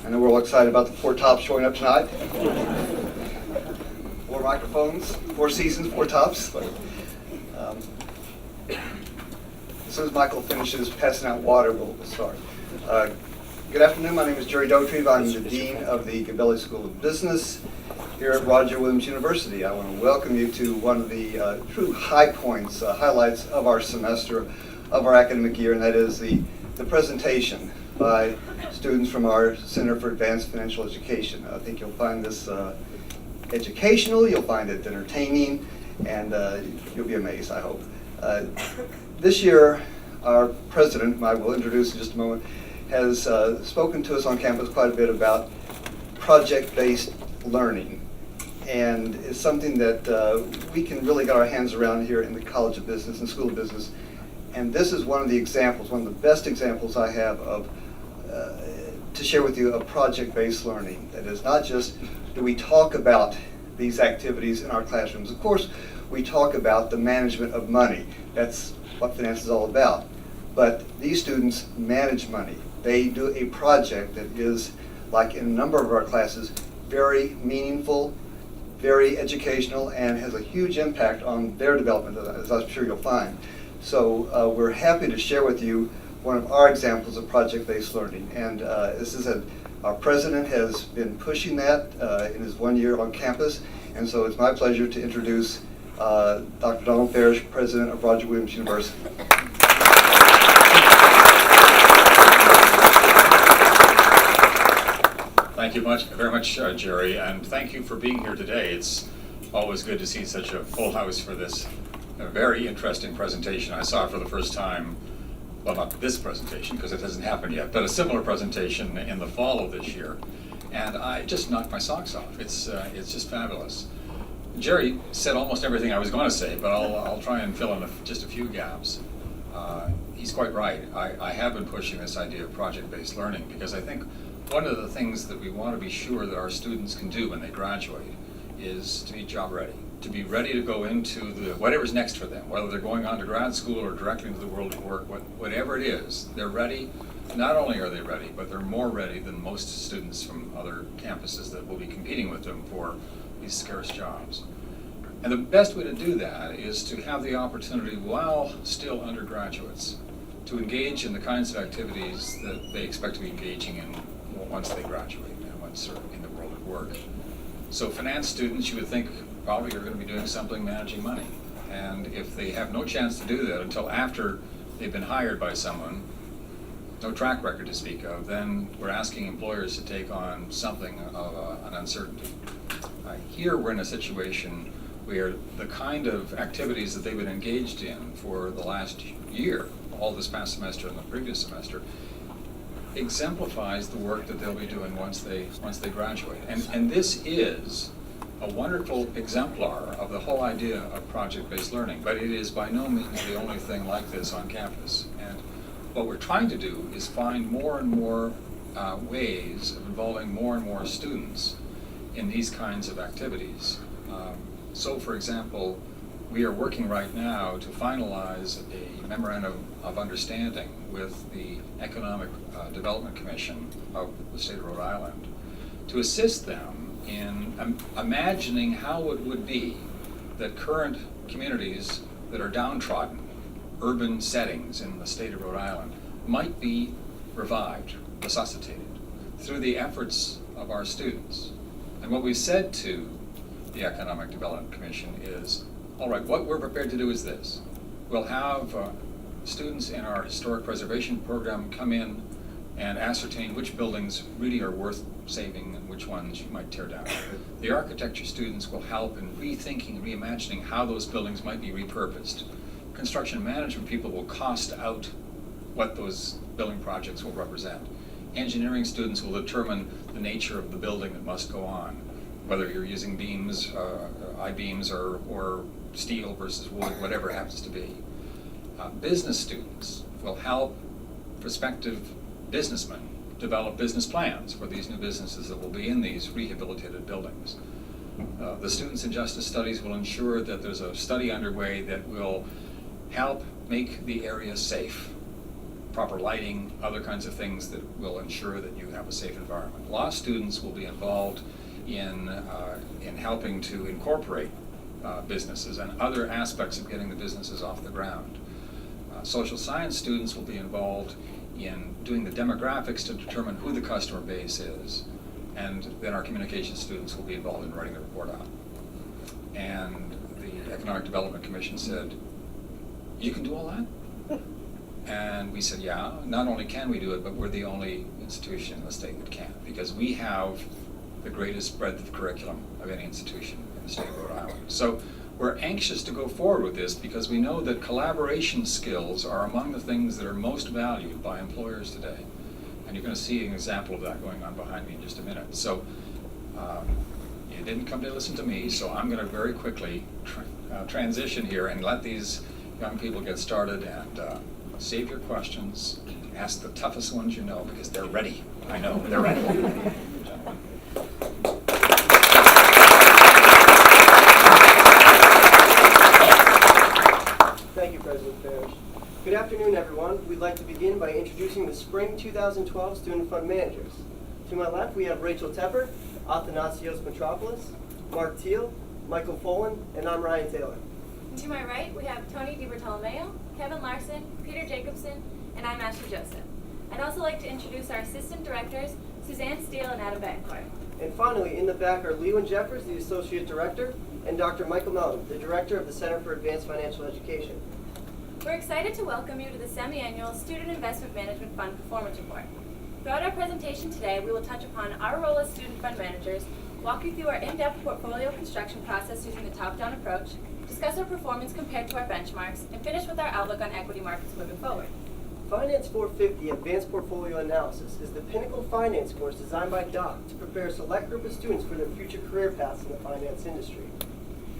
I know we're all excited about the 4 tops showing up tonight. 4 microphones, 4 seasons, 4 tops. But, as soon as Michael finishes passing out water, we'll start. Good afternoon. My name is Jerry Dotrieve. I'm the Dean of the Gabelli School of Business here at Roger Williams University. I want to welcome you to one of the true high points, highlights of our semester, of our academic year, and that is the presentation by students from our Center for Advanced Financial Education. I think you'll find this educational, you'll find it entertaining, and you'll be amazed, I hope. This year, our president, whom I will introduce in just a moment, has spoken to us on campus quite a bit about project-based learning. And it's something that we can really get our hands around here in the College of Business and School of Business. And this is one of the examples, one of the best examples I have of to share with you of project-based learning. That is not just do we talk about these activities in our classrooms. Of course, we talk about the management of money. That's what finance is all about. But these students manage money. They do a project that is, like in a number of our classes, very meaningful, very educational, and has a huge impact on their development, as I'm sure you'll find. So we're happy to share with you one of our examples of project-based learning. And this is our president has been pushing that in his 1 year on campus. And so it's my pleasure to introduce Dr. Donald Farish, president of Roger Williams University. Thank you very much, Jerry, and thank you for being here today. It's always good to see such a full house for this very interesting presentation. I saw it for the first time, well, not this presentation because it hasn't happened yet, but a similar presentation in the fall of this year, and I just knocked my socks off. It's just fabulous. Jerry said almost everything I was going to say, but I'll try and fill in just a few gaps. He's quite right. I have been pushing this idea of project-based learning because I think one of the things that we want to be sure that our students can do when they graduate is to be job ready, to be ready to go into whatever's next for them, whether they're going on to grad school or directly into the world of work, whatever it is, they're ready. Not only are they ready, but they're more ready than most students from other campuses that will be competing with them for these scarce jobs. And the best way to do that is to have the opportunity while still undergraduates to engage in the kinds of activities that they expect to be engaging in once they graduate and once they're in the world of work. So finance students, you would think, probably are going to be doing something managing money. And if they have no chance to do that until after they've been hired by someone, no track record to speak of, then we're asking employers to take on something of an uncertainty. Here we're in a situation where the kind of activities that they've been engaged in for the last year, all this past semester and the previous semester, exemplifies the work that they'll be doing once they graduate. And this is a wonderful exemplar of the whole idea of project-based learning, but it is by no means the only thing like this on campus. And what we're trying to do is find more and more ways of involving more and more students in these kinds of activities. So, for example, we are working right now to finalize a memorandum of understanding with the Economic Development Commission of the state of Rhode Island to assist them in imagining how it would be that current communities that are downtrodden, urban settings in the state of Rhode Island, might be revived, resuscitated, through the efforts of our students. And what we've said to the Economic Development Commission is, all right, what we're prepared to do is this. We'll have students in our historic preservation program come in and ascertain which buildings really are worth saving and which ones you might tear down. The architecture students will help in rethinking, reimagining how those buildings might be repurposed. Construction management people will cost out what those building projects will represent. Engineering students will determine the nature of the building that must go on, whether you're using beams, I-beams, or steel versus wood, whatever it happens to be. Business students will help prospective businessmen develop business plans for these new businesses that will be in these rehabilitated buildings. The students in justice studies will ensure that there's a study underway that will help make the area safe, proper lighting, other kinds of things that will ensure that you have a safe environment. Law students will be involved in helping to incorporate businesses and other aspects of getting the businesses off the ground. Social science students will be involved in doing the demographics to determine who the customer base is, and then our communications students will be involved in writing the report out. And the Economic Development Commission said, "You can do all that?" And we said, yeah, not only can we do it, but we're the only institution in the state that can, because we have the greatest breadth of curriculum of any institution in the state of Rhode Island. So we're anxious to go forward with this because we know that collaboration skills are among the things that are most valued by employers today. And you're going to see an example of that going on behind me in just a minute. So you didn't come to listen to me, so I'm going to very quickly transition here and let these young people get started, and save your questions. Ask the toughest ones you know, because they're ready. I know, they're ready. Thank you, President Parrish. Good afternoon, everyone. We'd like to begin by introducing the Spring 2012 Student Fund Managers. To my left, we have Rachel Tepper, Athanasios Metropolis, Mark Teal, Michael Folan, and I'm Ryan Taylor. And to my right, we have Tony DiBartolomeo, Kevin Larson, Peter Jacobson, and I'm Ashley Joseph. I'd also like to introduce our assistant directors, Suzanne Steele and Adam Bancourt. And finally, in the back are Lewan Jeffers, the Associate Director, and Dr. Michael Melton, the Director of the Center for Advanced Financial Education. We're excited to welcome you to the semi-annual Student Investment Management Fund Performance Report. Throughout our presentation today, we will touch upon our role as student fund managers, walk you through our in-depth portfolio construction process using the top-down approach, discuss our performance compared to our benchmarks, and finish with our outlook on equity markets moving forward. Finance 450 Advanced Portfolio Analysis is the pinnacle finance course designed by DOC to prepare a select group of students for their future career paths in the finance industry.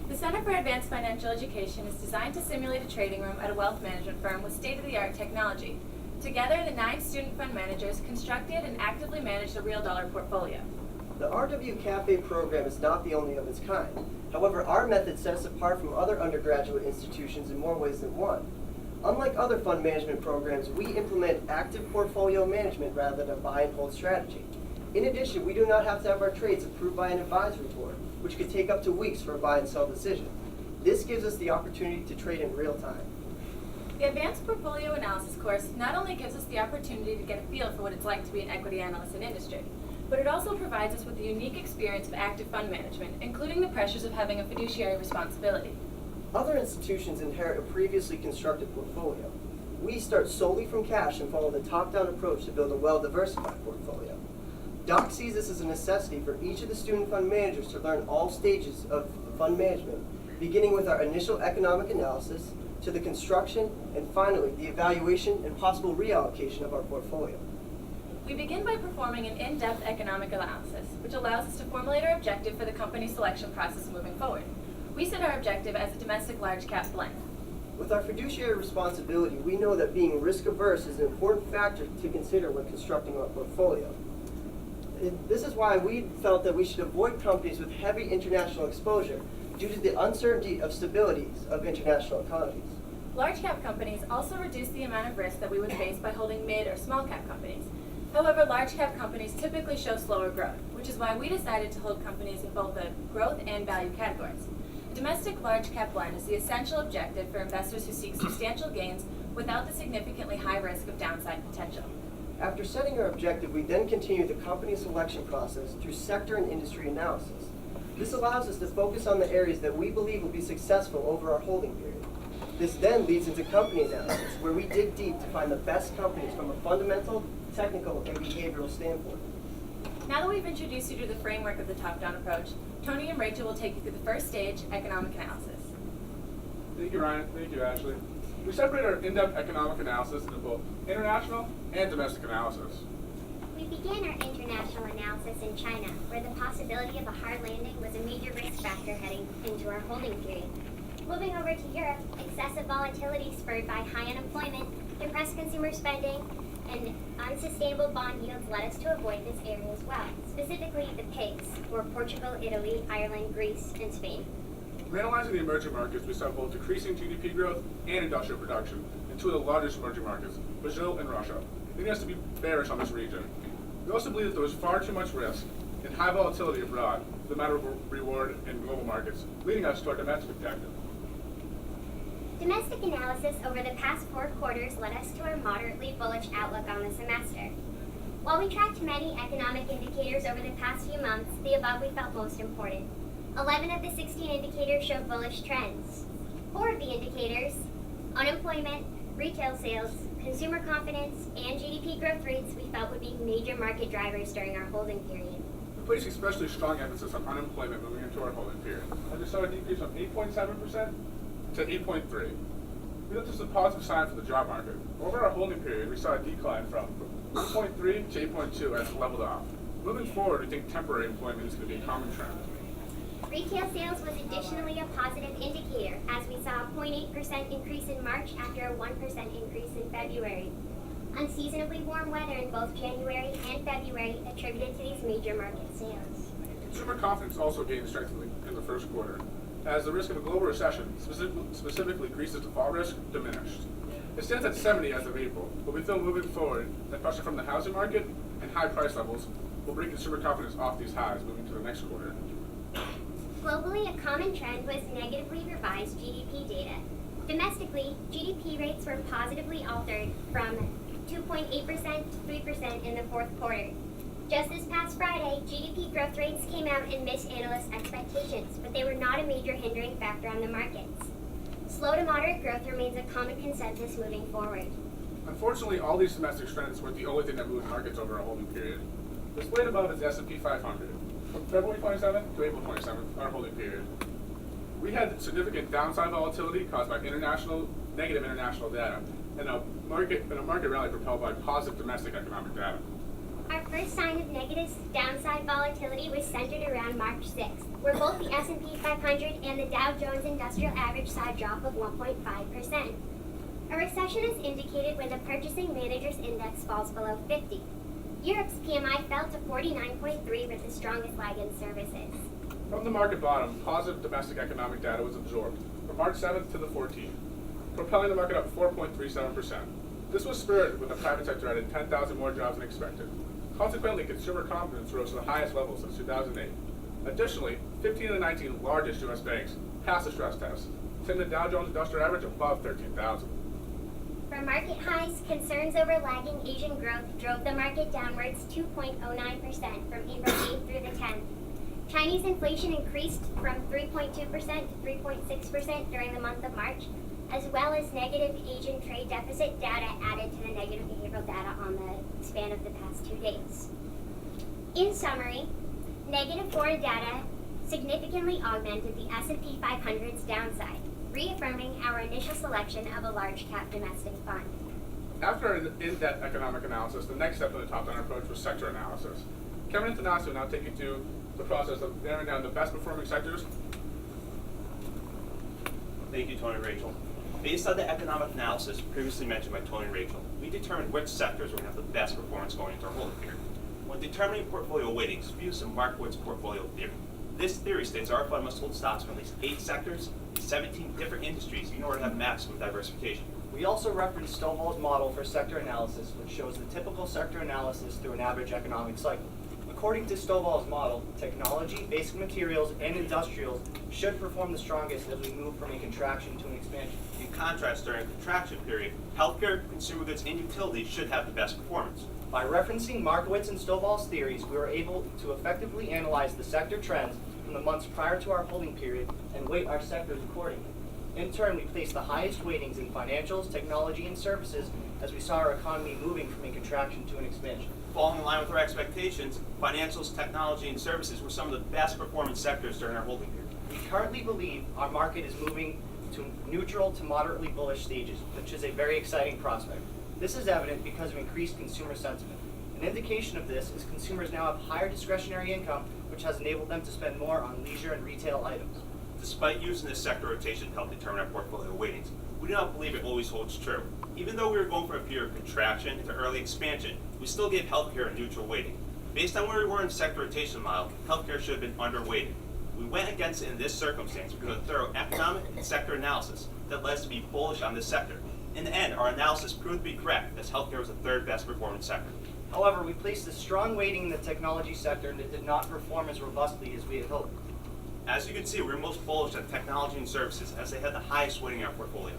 The Center for Advanced Financial Education is designed to simulate a trading room at a wealth management firm with state-of-the-art technology. Together, the 9 student fund managers constructed and actively managed a real dollar portfolio. The RW Cafe program is not the only of its kind. However, our method sets us apart from other undergraduate institutions in more ways than one. Unlike other fund management programs, we implement active portfolio management rather than a buy and hold strategy. In addition, we do not have to have our trades approved by an advisory board, which could take up to weeks for a buy and sell decision. This gives us the opportunity to trade in real time. The Advanced Portfolio Analysis course not only gives us the opportunity to get a feel for what it's like to be an equity analyst in industry, but it also provides us with the unique experience of active fund management, including the pressures of having a fiduciary responsibility. Other institutions inherit a previously constructed portfolio. We start solely from cash and follow the top-down approach to build a well-diversified portfolio. DOC sees this as a necessity for each of the student fund managers to learn all stages of fund management, beginning with our initial economic analysis, to the construction, and finally, the evaluation and possible reallocation of our portfolio. We begin by performing an in-depth economic analysis, which allows us to formulate our objective for the company selection process moving forward. We set our objective as a domestic large-cap blend. With our fiduciary responsibility, we know that being risk-averse is an important factor to consider when constructing our portfolio. This is why we felt that we should avoid companies with heavy international exposure due to the uncertainty of stabilities of international economies. Large-cap companies also reduce the amount of risk that we would face by holding mid- or small-cap companies. However, large-cap companies typically show slower growth, which is why we decided to hold companies in both the growth and value categories. A domestic large-cap blend is the essential objective for investors who seek substantial gains without the significantly high risk of downside potential. After setting our objective, we then continue the company selection process through sector and industry analysis. This allows us to focus on the areas that we believe will be successful over our holding period. This then leads into company analysis, where we dig deep to find the best companies from a fundamental, technical, and behavioral standpoint. Now that we've introduced you to the framework of the top-down approach, Tony and Rachel will take you through the first stage, economic analysis. Thank you, Ryan. Thank you, Ashley. We separate our in-depth economic analysis into both international and domestic analysis. We began our international analysis in China, where the possibility of a hard landing was a major risk factor heading into our holding period. Moving over to Europe, excessive volatility spurred by high unemployment, depressed consumer spending, and unsustainable bond yields led us to avoid this area as well, specifically the PIGS, or Portugal, Italy, Ireland, Greece, and Spain. When analyzing the emerging markets, we saw both decreasing GDP growth and industrial production in 2 of the largest emerging markets, Brazil, and Russia, leading us to be bearish on this region. We also believe that there was far too much risk and high volatility abroad for the matter of reward in global markets, leading us to our domestic objective. Domestic analysis over the past 4 quarters led us to our moderately bullish outlook on the semester. While we tracked many economic indicators over the past few months, the above we felt most important. 11 of the 16 indicators showed bullish trends. 4 of the indicators, unemployment, retail sales, consumer confidence, and GDP growth rates, we felt would be major market drivers during our holding period. We placed especially strong emphasis on unemployment moving into our holding period, as we saw a decrease from 8.7% to 8.3%. We thought this was a positive sign for the job market. Over our holding period, we saw a decline from 8.3 to 8.2 as it leveled off. Moving forward, we think temporary employment is going to be a common trend. Retail sales was additionally a positive indicator, as we saw a 0.8% increase in March after a 1% increase in February. Unseasonably warm weather in both January and February attributed to these major market sales. Consumer confidence also gained strength in the first quarter, as the risk of a global recession, specifically Greece's default risk, diminished. It stands at 70 as of April, but we feel moving forward that pressure from the housing market and high price levels will bring consumer confidence off these highs moving to the next quarter. Globally, a common trend was negatively revised GDP data. Domestically, GDP rates were positively altered from 2.8% to 3% in the 4th quarter. Just this past Friday, GDP growth rates came out and missed analysts' expectations, but they were not a major hindering factor on the markets. Slow to moderate growth remains a common consensus moving forward. Unfortunately, all these domestic trends weren't the only thing that moved markets over a holding period. Displayed above is the S&P 500. From February 27th to April 27th, our holding period. We had significant downside volatility caused by negative international data, and a market rally propelled by positive domestic economic data. Our first sign of negative downside volatility was centered around March 6th, where both the S&P 500 and the Dow Jones Industrial Average saw a drop of 1.5%. A recession is indicated when the Purchasing Managers' Index falls below 50. Europe's PMI fell to 49.3 with the strongest lag in services. From the market bottom, positive domestic economic data was absorbed from March 7th to the 14th, propelling the market up 4.37%. This was spurred when the private sector added 10,000 more jobs than expected. Consequently, consumer confidence rose to the highest level since 2008. Additionally, 15 of the 19 largest U.S. banks passed the stress test, sending the Dow Jones Industrial Average above 13,000. From market highs, concerns over lagging Asian growth drove the market downwards 2.09% from April 8th through the 10th. Chinese inflation increased from 3.2% to 3.6% during the month of March, as well as negative Asian trade deficit data added to the negative behavioral data on the span of the past 2 days. In summary, negative foreign data significantly augmented the S&P 500's downside, reaffirming our initial selection of a large cap domestic fund. After an in-depth economic analysis, the next step in the top-down approach was sector analysis. Kevin and Tanasi will now take you through the process of narrowing down the best performing sectors. Thank you, Tony and Rachel. Based on the economic analysis previously mentioned by Tony and Rachel, we determined which sectors were going to have the best performance going into our holding period. When determining portfolio weightings, we use some Markowitz portfolio theory. This theory states our fund must hold stocks from at least 8 sectors, 17 different industries in order to have maximum diversification. We also reference Stovall's model for sector analysis, which shows the typical sector analysis through an average economic cycle. According to Stovall's model, technology, basic materials, and industrials should perform the strongest as we move from a contraction to an expansion. In contrast, during a contraction period, healthcare, consumer goods, and utilities should have the best performance. By referencing Markowitz and Stovall's theories, we were able to effectively analyze the sector trends from the months prior to our holding period and weight our sectors accordingly. In turn, we placed the highest weightings in financials, technology, and services as we saw our economy moving from a contraction to an expansion. Falling in line with our expectations, financials, technology, and services were some of the best performing sectors during our holding period. We currently believe our market is moving to neutral to moderately bullish stages, which is a very exciting prospect. This is evident because of increased consumer sentiment. An indication of this is consumers now have higher discretionary income, which has enabled them to spend more on leisure and retail items. Despite using this sector rotation to help determine our portfolio weightings, we do not believe it always holds true. Even though we were going for a period of contraction to early expansion, we still gave healthcare a neutral weighting. Based on where we were in the sector rotation model, healthcare should have been underweighted. We went against it in this circumstance because of thorough economic and sector analysis that led us to be bullish on this sector. In the end, our analysis proved to be correct, as healthcare was the third best performing sector. However, we placed a strong weighting in the technology sector and it did not perform as robustly as we had hoped. As you can see, we're most bullish on technology and services, as they had the highest weighting in our portfolio.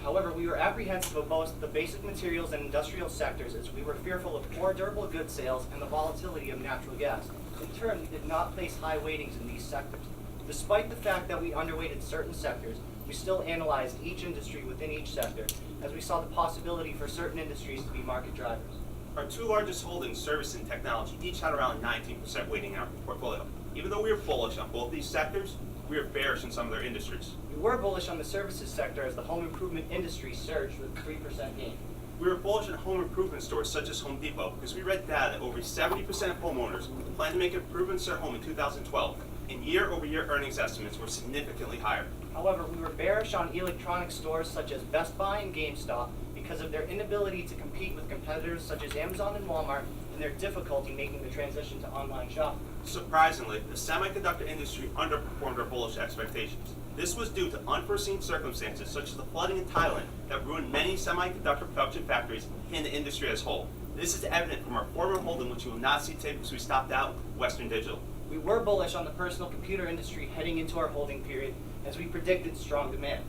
However, we were apprehensive of both the basic materials and industrial sectors as we were fearful of poor durable goods sales and the volatility of natural gas. In turn, we did not place high weightings in these sectors. Despite the fact that we underweighted certain sectors, we still analyzed each industry within each sector, as we saw the possibility for certain industries to be market drivers. Our two largest holdings, service and technology, each had around 19% weighting in our portfolio. Even though we were bullish on both these sectors, we were bearish in some of their industries. We were bullish on the services sector as the home improvement industry surged with 3% gain. We were bullish on home improvement stores such as Home Depot because we read data that over 70% of homeowners plan to make improvements to their home in 2012, and year-over-year earnings estimates were significantly higher. However, we were bearish on electronic stores such as Best Buy and GameStop because of their inability to compete with competitors such as Amazon and Walmart and their difficulty making the transition to online shopping. Surprisingly, the semiconductor industry underperformed our bullish expectations. This was due to unforeseen circumstances such as the flooding in Thailand that ruined many semiconductor production factories and the industry as a whole. This is evident from our former holding, which you will not see today because we stopped out with Western Digital. We were bullish on the personal computer industry heading into our holding period as we predicted strong demand.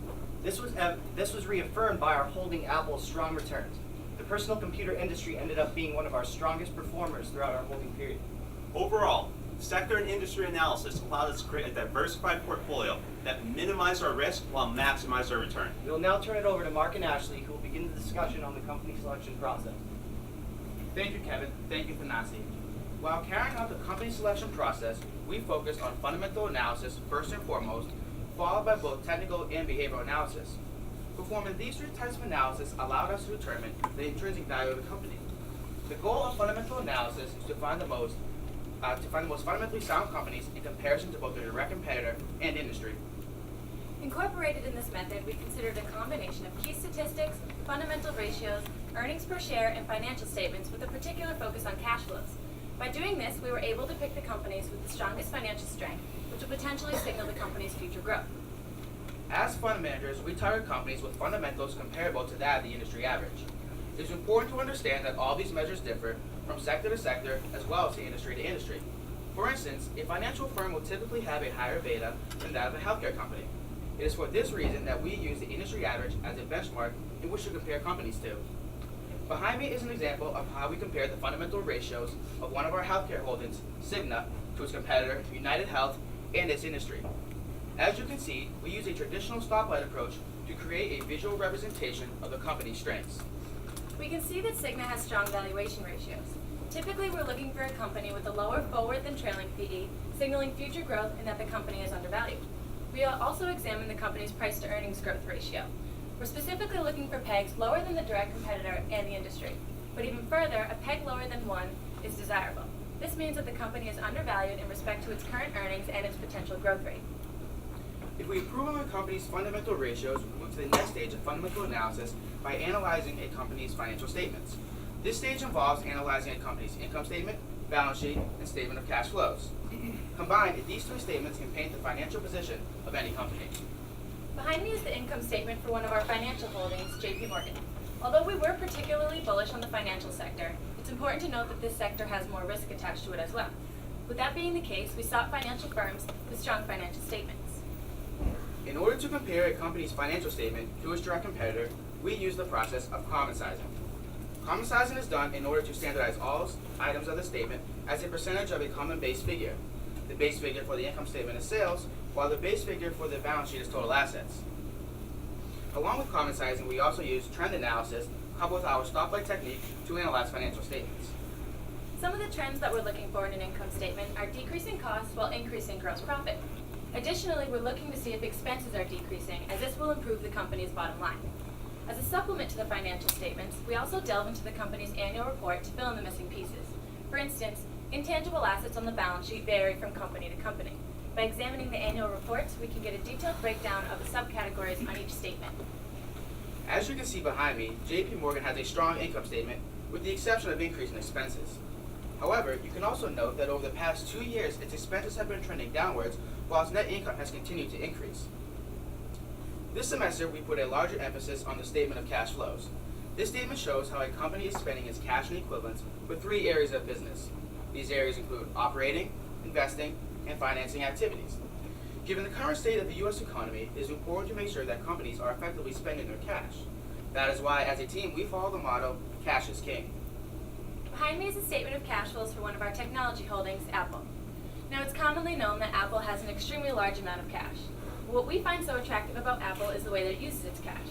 This was reaffirmed by our holding Apple's strong returns. The personal computer industry ended up being one of our strongest performers throughout our holding period. Overall, sector and industry analysis allowed us to create a diversified portfolio that minimized our risk while maximized our return. We will now turn it over to Mark and Ashley, who will begin the discussion on the company selection process. Thank you, Kevin. Thank you, Thanasi. While carrying out the company selection process, we focused on fundamental analysis first and foremost, followed by both technical and behavioral analysis. Performing these three types of analysis allowed us to determine the intrinsic value of the company. The goal of fundamental analysis is to find the most fundamentally sound companies in comparison to both their direct competitor and industry. Incorporated in this method, we considered a combination of key statistics, fundamental ratios, earnings per share, and financial statements with a particular focus on cash flows. By doing this, we were able to pick the companies with the strongest financial strength, which would potentially signal the company's future growth. As fund managers, we target companies with fundamentals comparable to that of the industry average. It is important to understand that all these measures differ from sector to sector as well as to industry. For instance, a financial firm will typically have a higher beta than that of a healthcare company. It is for this reason that we use the industry average as a benchmark in which to compare companies to. Behind me is an example of how we compare the fundamental ratios of one of our healthcare holdings, Cigna, to its competitor, United Health, and its industry. As you can see, we use a traditional stoplight approach to create a visual representation of the company's strengths. We can see that Cigna has strong valuation ratios. Typically, we're looking for a company with a lower forward than trailing PE, signaling future growth and that the company is undervalued. We also examine the company's price to earnings growth ratio. We're specifically looking for pegs lower than the direct competitor and the industry. But even further, a peg lower than 1 is desirable. This means that the company is undervalued in respect to its current earnings and its potential growth rate. If we improve on a company's fundamental ratios, we move to the next stage of fundamental analysis by analyzing a company's financial statements. This stage involves analyzing a company's income statement, balance sheet, and statement of cash flows. Combined, these three statements can paint the financial position of any company. Behind me is the income statement for one of our financial holdings, JP Morgan. Although we were particularly bullish on the financial sector, it's important to note that this sector has more risk attached to it as well. With that being the case, we sought financial firms with strong financial statements. In order to compare a company's financial statement to its direct competitor, we use the process of common sizing. Common sizing is done in order to standardize all items of the statement as a percentage of a common base figure. The base figure for the income statement is sales, while the base figure for the balance sheet is total assets. Along with common sizing, we also use trend analysis coupled with our stoplight technique to analyze financial statements. Some of the trends that we're looking for in an income statement are decreasing costs while increasing gross profit. Additionally, we're looking to see if expenses are decreasing, as this will improve the company's bottom line. As a supplement to the financial statements, we also delve into the company's annual report to fill in the missing pieces. For instance, intangible assets on the balance sheet vary from company to company. By examining the annual reports, we can get a detailed breakdown of the subcategories on each statement. As you can see behind me, JP Morgan has a strong income statement with the exception of increase in expenses. However, you can also note that over the past 2 years, its expenses have been trending downwards while its net income has continued to increase. This semester, we put a larger emphasis on the statement of cash flows. This statement shows how a company is spending its cash and equivalents for 3 areas of business. These areas include operating, investing, and financing activities. Given the current state of the U.S. economy, it is important to make sure that companies are effectively spending their cash. That is why, as a team, we follow the motto, cash is king. Behind me is a statement of cash flows for one of our technology holdings, Apple. Now, it's commonly known that Apple has an extremely large amount of cash. What we find so attractive about Apple is the way that it uses its cash.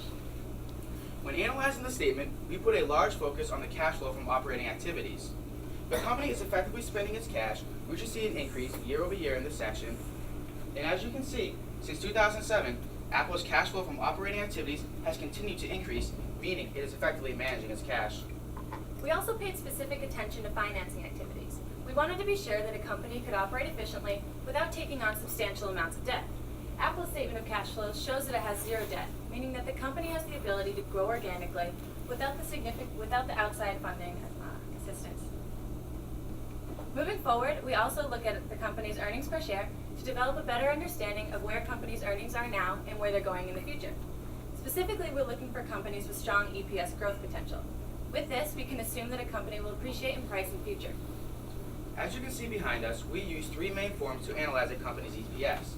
When analyzing the statement, we put a large focus on the cash flow from operating activities. If a company is effectively spending its cash, we should see an increase year over year in this section. And as you can see, since 2007, Apple's cash flow from operating activities has continued to increase, meaning it is effectively managing its cash. We also paid specific attention to financing activities. We wanted to be sure that a company could operate efficiently without taking on substantial amounts of debt. Apple's statement of cash flows shows that it has 0 debt, meaning that the company has the ability to grow organically without the outside funding assistance. Moving forward, we also look at the company's earnings per share to develop a better understanding of where companies' earnings are now and where they're going in the future. Specifically, we're looking for companies with strong EPS growth potential. With this, we can assume that a company will appreciate in price in the future. As you can see behind us, we use 3 main forms to analyze a company's EPS.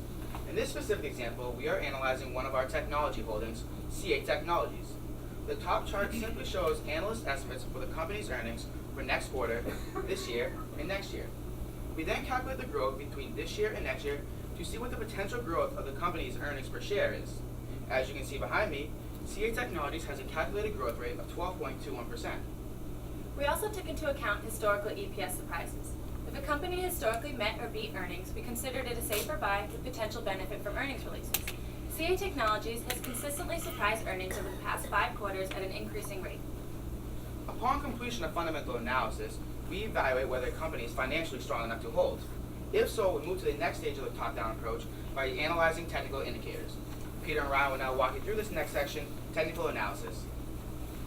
In this specific example, we are analyzing one of our technology holdings, CA Technologies. The top chart simply shows analyst estimates for the company's earnings for next quarter, this year, and next year. We then calculate the growth between this year and next year to see what the potential growth of the company's earnings per share is. As you can see behind me, CA Technologies has a calculated growth rate of 12.21%. We also took into account historical EPS surprises. If a company historically met or beat earnings, we considered it a safer buy with potential benefit from earnings releases. CA Technologies has consistently surprised earnings over the past 5 quarters at an increasing rate. Upon completion of fundamental analysis, we evaluate whether a company is financially strong enough to hold. If so, we move to the next stage of the top-down approach by analyzing technical indicators. Peter and Ryan will now walk you through this next section, technical analysis.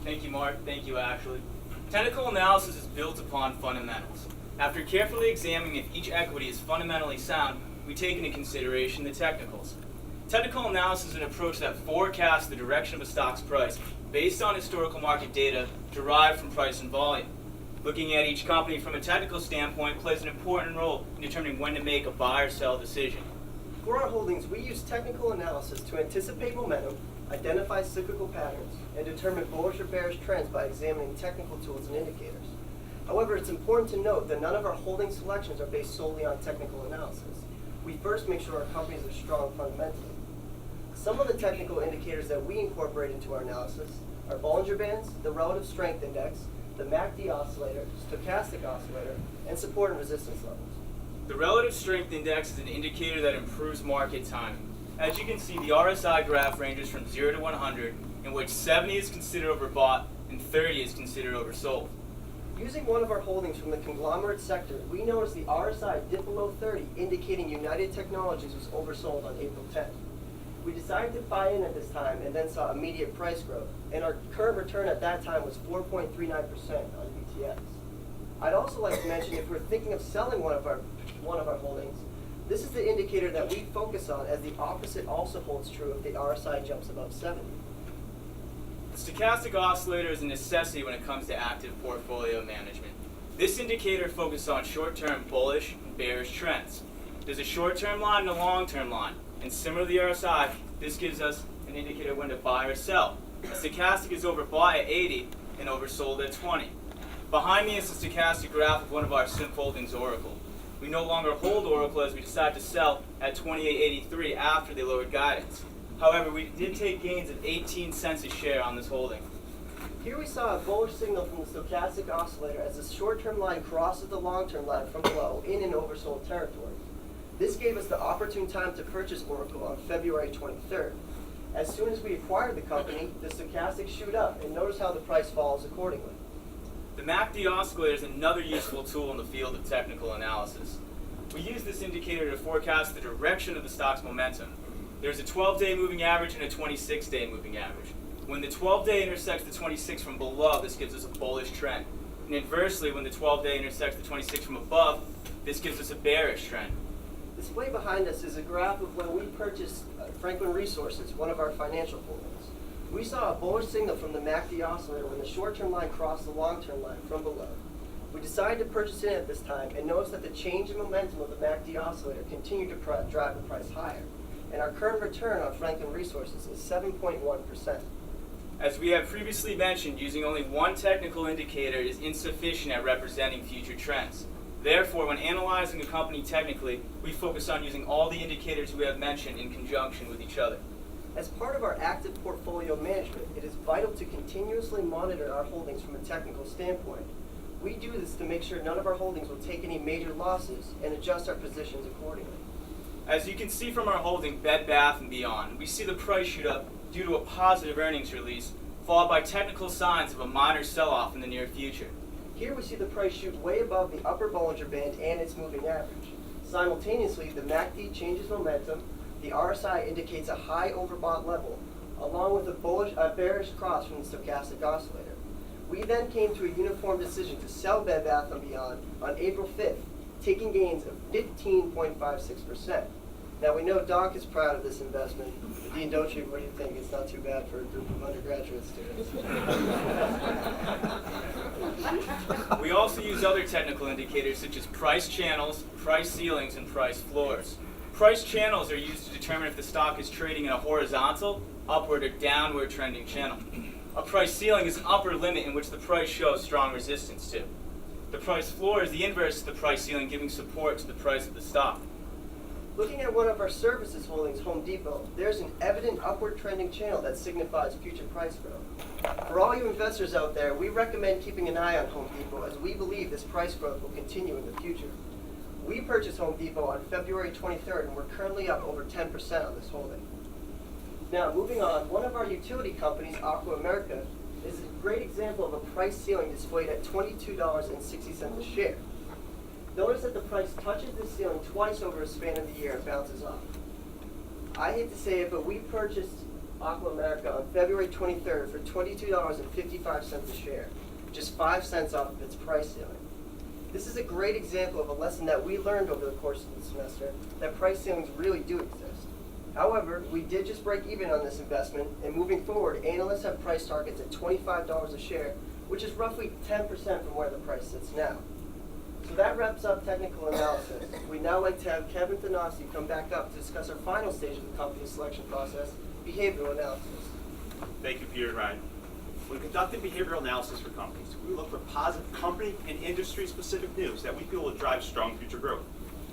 Thank you, Mark. Thank you, Ashley. Technical analysis is built upon fundamentals. After carefully examining if each equity is fundamentally sound, we take into consideration the technicals. Technical analysis is an approach that forecasts the direction of a stock's price based on historical market data derived from price and volume. Looking at each company from a technical standpoint plays an important role in determining when to make a buy or sell decision. For our holdings, we use technical analysis to anticipate momentum, identify cyclical patterns, and determine bullish or bearish trends by examining technical tools and indicators. However, it's important to note that none of our holding selections are based solely on technical analysis. We first make sure our companies are strong fundamentally. Some of the technical indicators that we incorporate into our analysis are Bollinger Bands, the Relative Strength Index, the MACD oscillator, stochastic oscillator, and support and resistance levels. The Relative Strength Index is an indicator that improves market timing. As you can see, the RSI graph ranges from 0 to 100, in which 70 is considered overbought and 30 is considered oversold. Using one of our holdings from the conglomerate sector, we noticed the RSI dip below 30, indicating United Technologies was oversold on April 10th. We decided to buy in at this time and then saw immediate price growth, and our current return at that time was 4.39% on UTX. I'd also like to mention, if we're thinking of selling one of our holdings, this is the indicator that we focus on, as the opposite also holds true if the RSI jumps above 70. The stochastic oscillator is a necessity when it comes to active portfolio management. This indicator focuses on short-term bullish and bearish trends. There's a short-term line and a long-term line, and similar to the RSI, this gives us an indicator when to buy or sell. A stochastic is overbought at 80 and oversold at 20. Behind me is the stochastic graph of one of our SIMP holdings, Oracle. We no longer hold Oracle as we decided to sell at $28.83 after they lowered guidance. However, we did take gains of 18 cents a share on this holding. Here we saw a bullish signal from the stochastic oscillator as the short-term line crosses the long-term line from below in an oversold territory. This gave us the opportune time to purchase Oracle on February 23rd. As soon as we acquired the company, the stochastic shoot up, and notice how the price falls accordingly. The MACD oscillator is another useful tool in the field of technical analysis. We use this indicator to forecast the direction of the stock's momentum. There's a 12-day moving average and a 26-day moving average. When the 12-day intersects the 26 from below, this gives us a bullish trend. And inversely, when the 12-day intersects the 26 from above, this gives us a bearish trend. Displayed behind us is a graph of when we purchased Franklin Resources, one of our financial holdings. We saw a bullish signal from the MACD oscillator when the short-term line crossed the long-term line from below. We decided to purchase in at this time and noticed that the change in momentum of the MACD oscillator continued to drive the price higher. And our current return on Franklin Resources is 7.1%. As we have previously mentioned, using only one technical indicator is insufficient at representing future trends. Therefore, when analyzing a company technically, we focus on using all the indicators we have mentioned in conjunction with each other. As part of our active portfolio management, it is vital to continuously monitor our holdings from a technical standpoint. We do this to make sure none of our holdings will take any major losses and adjust our positions accordingly. As you can see from our holding Bed Bath & Beyond, we see the price shoot up due to a positive earnings release, followed by technical signs of a minor sell-off in the near future. Here we see the price shoot way above the upper Bollinger Band and its moving average. Simultaneously, the MACD changes momentum, the RSI indicates a high overbought level, along with a bearish cross from the stochastic oscillator. We then came to a uniform decision to sell Bed Bath & Beyond on April 5th, taking gains of 15.56%. Now we know Doc is proud of this investment. Dean Dotry, what do you think? It's not too bad for a group of undergraduate students. We also use other technical indicators such as price channels, price ceilings, and price floors. Price channels are used to determine if the stock is trading in a horizontal, upward, or downward trending channel. A price ceiling is an upper limit in which the price shows strong resistance to. The price floor is the inverse of the price ceiling, giving support to the price of the stock. Looking at one of our services holdings, Home Depot, there's an evident upward trending channel that signifies future price growth. For all you investors out there, we recommend keeping an eye on Home Depot as we believe this price growth will continue in the future. We purchased Home Depot on February 23rd and we're currently up over 10% on this holding. Now, moving on, one of our utility companies, Aqua America, is a great example of a price ceiling displayed at $22.60 a share. Notice that the price touches this ceiling twice over a span of the year and bounces off. I hate to say it, but we purchased Aqua America on February 23rd for $22.55 a share, just 5 cents off of its price ceiling. This is a great example of a lesson that we learned over the course of the semester, that price ceilings really do exist. However, we did just break even on this investment, and moving forward, analysts have price targets at $25 a share, which is roughly 10% from where the price sits now. So that wraps up technical analysis. We'd now like to have Kevin Thanasi come back up to discuss our final stage of the company selection process, behavioral analysis. Thank you, Peter and Ryan. When conducting behavioral analysis for companies, we look for positive company and industry-specific news that we feel will drive strong future growth.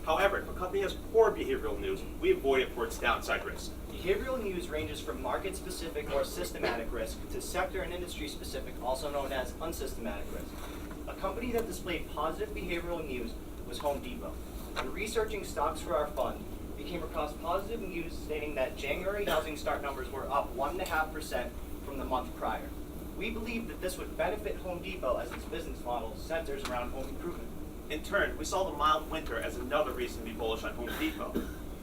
However, if a company has poor behavioral news, we avoid it for its downside risk. Behavioral news ranges from market-specific or systematic risk to sector and industry-specific, also known as unsystematic risk. A company that displayed positive behavioral news was Home Depot. When researching stocks for our fund, we came across positive news stating that January housing start numbers were up 1.5% from the month prior. We believe that this would benefit Home Depot as its business model centers around home improvement. In turn, we saw the mild winter as another reason to be bullish on Home Depot.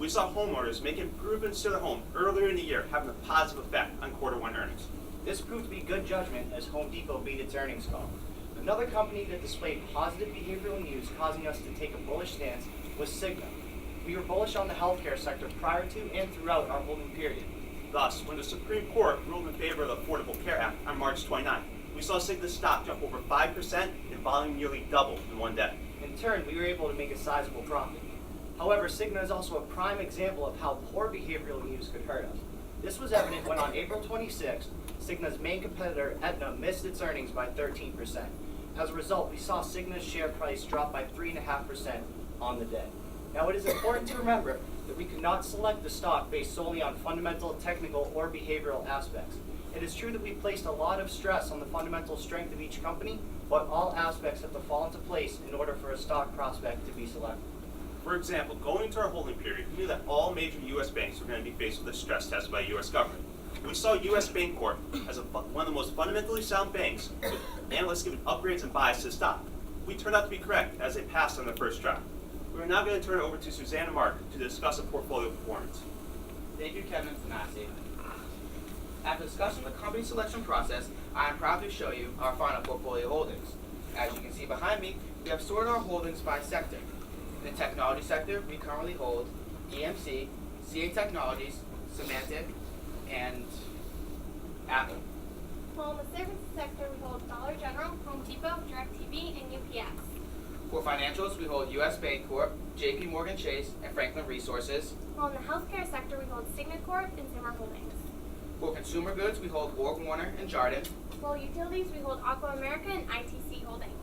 We saw homeowners make improvements to their home earlier in the year, having a positive effect on Q1 earnings. This proved to be good judgment as Home Depot beat its earnings call. Another company that displayed positive behavioral news causing us to take a bullish stance was Cigna. We were bullish on the healthcare sector prior to and throughout our holding period. Thus, when the Supreme Court ruled in favor of the Affordable Care Act on March 29th, we saw Cigna's stock jump over 5% and volume nearly double in one day. In turn, we were able to make a sizable profit. However, Cigna is also a prime example of how poor behavioral news could hurt us. This was evident when on April 26th, Cigna's main competitor, Aetna, missed its earnings by 13%. As a result, we saw Cigna's share price drop by 3.5% on the day. Now, it is important to remember that we could not select the stock based solely on fundamental, technical, or behavioral aspects. It is true that we placed a lot of stress on the fundamental strength of each company, but all aspects have to fall into place in order for a stock prospect to be selected. For example, going into our holding period, we knew that all major U.S. banks were going to be faced with a stress test by the U.S. government. We saw U.S. Bancorp as one of the most fundamentally sound banks, with analysts giving upgrades and buys to the stock. We turned out to be correct as they passed on their first try. We are now going to turn it over to Susanna Mark to discuss the portfolio performance. Thank you, Kevin Thanasi. After discussing the company selection process, I am proud to show you our final portfolio holdings. As you can see behind me, we have sorted our holdings by sector. In the technology sector, we currently hold EMC, CA Technologies, Symantec, and Apple. Well, in the services sector, we hold Dollar General, Home Depot, DirecTV, and UPS. For financials, we hold US Bancorp, JP Morgan Chase, and Franklin Resources. While in the healthcare sector, we hold Signacorp and Zimmer Holdings. For consumer goods, we hold Borg Warner and Jarden. While utilities, we hold Aqua America and ITC Holdings.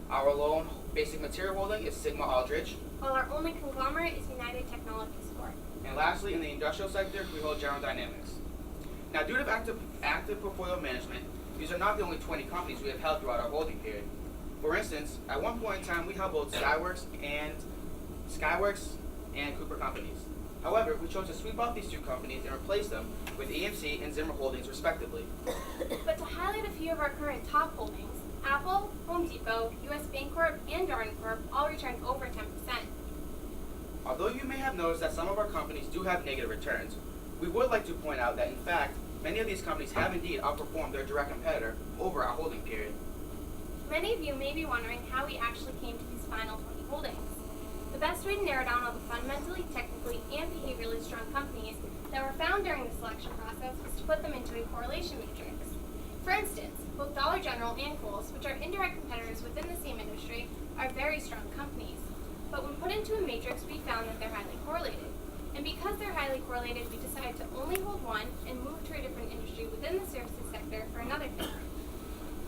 Our lone basic material holding is Sigma Aldrich. While our only conglomerate is United Technologies Corp. And lastly, in the industrial sector, we hold General Dynamics. Now, due to active portfolio management, these are not the only 20 companies we have held throughout our holding period. For instance, at one point in time, we held both Skyworks and Cooper companies. However, we chose to sweep off these two companies and replace them with EMC and Zimmer Holdings, respectively. But to highlight a few of our current top holdings, Apple, Home Depot, US Bancorp, and Darden Corp all returned over 10%. Although you may have noticed that some of our companies do have negative returns, we would like to point out that, in fact, many of these companies have indeed outperformed their direct competitor over our holding period. Many of you may be wondering how we actually came to these final 20 holdings. The best way to narrow down all the fundamentally, technically, and behaviorally strong companies that were found during the selection process was to put them into a correlation matrix. For instance, both Dollar General and Kohl's, which are indirect competitors within the same industry, are very strong companies. But when put into a matrix, we found that they're highly correlated. And because they're highly correlated, we decided to only hold one and move to a different industry within the services sector for another thing.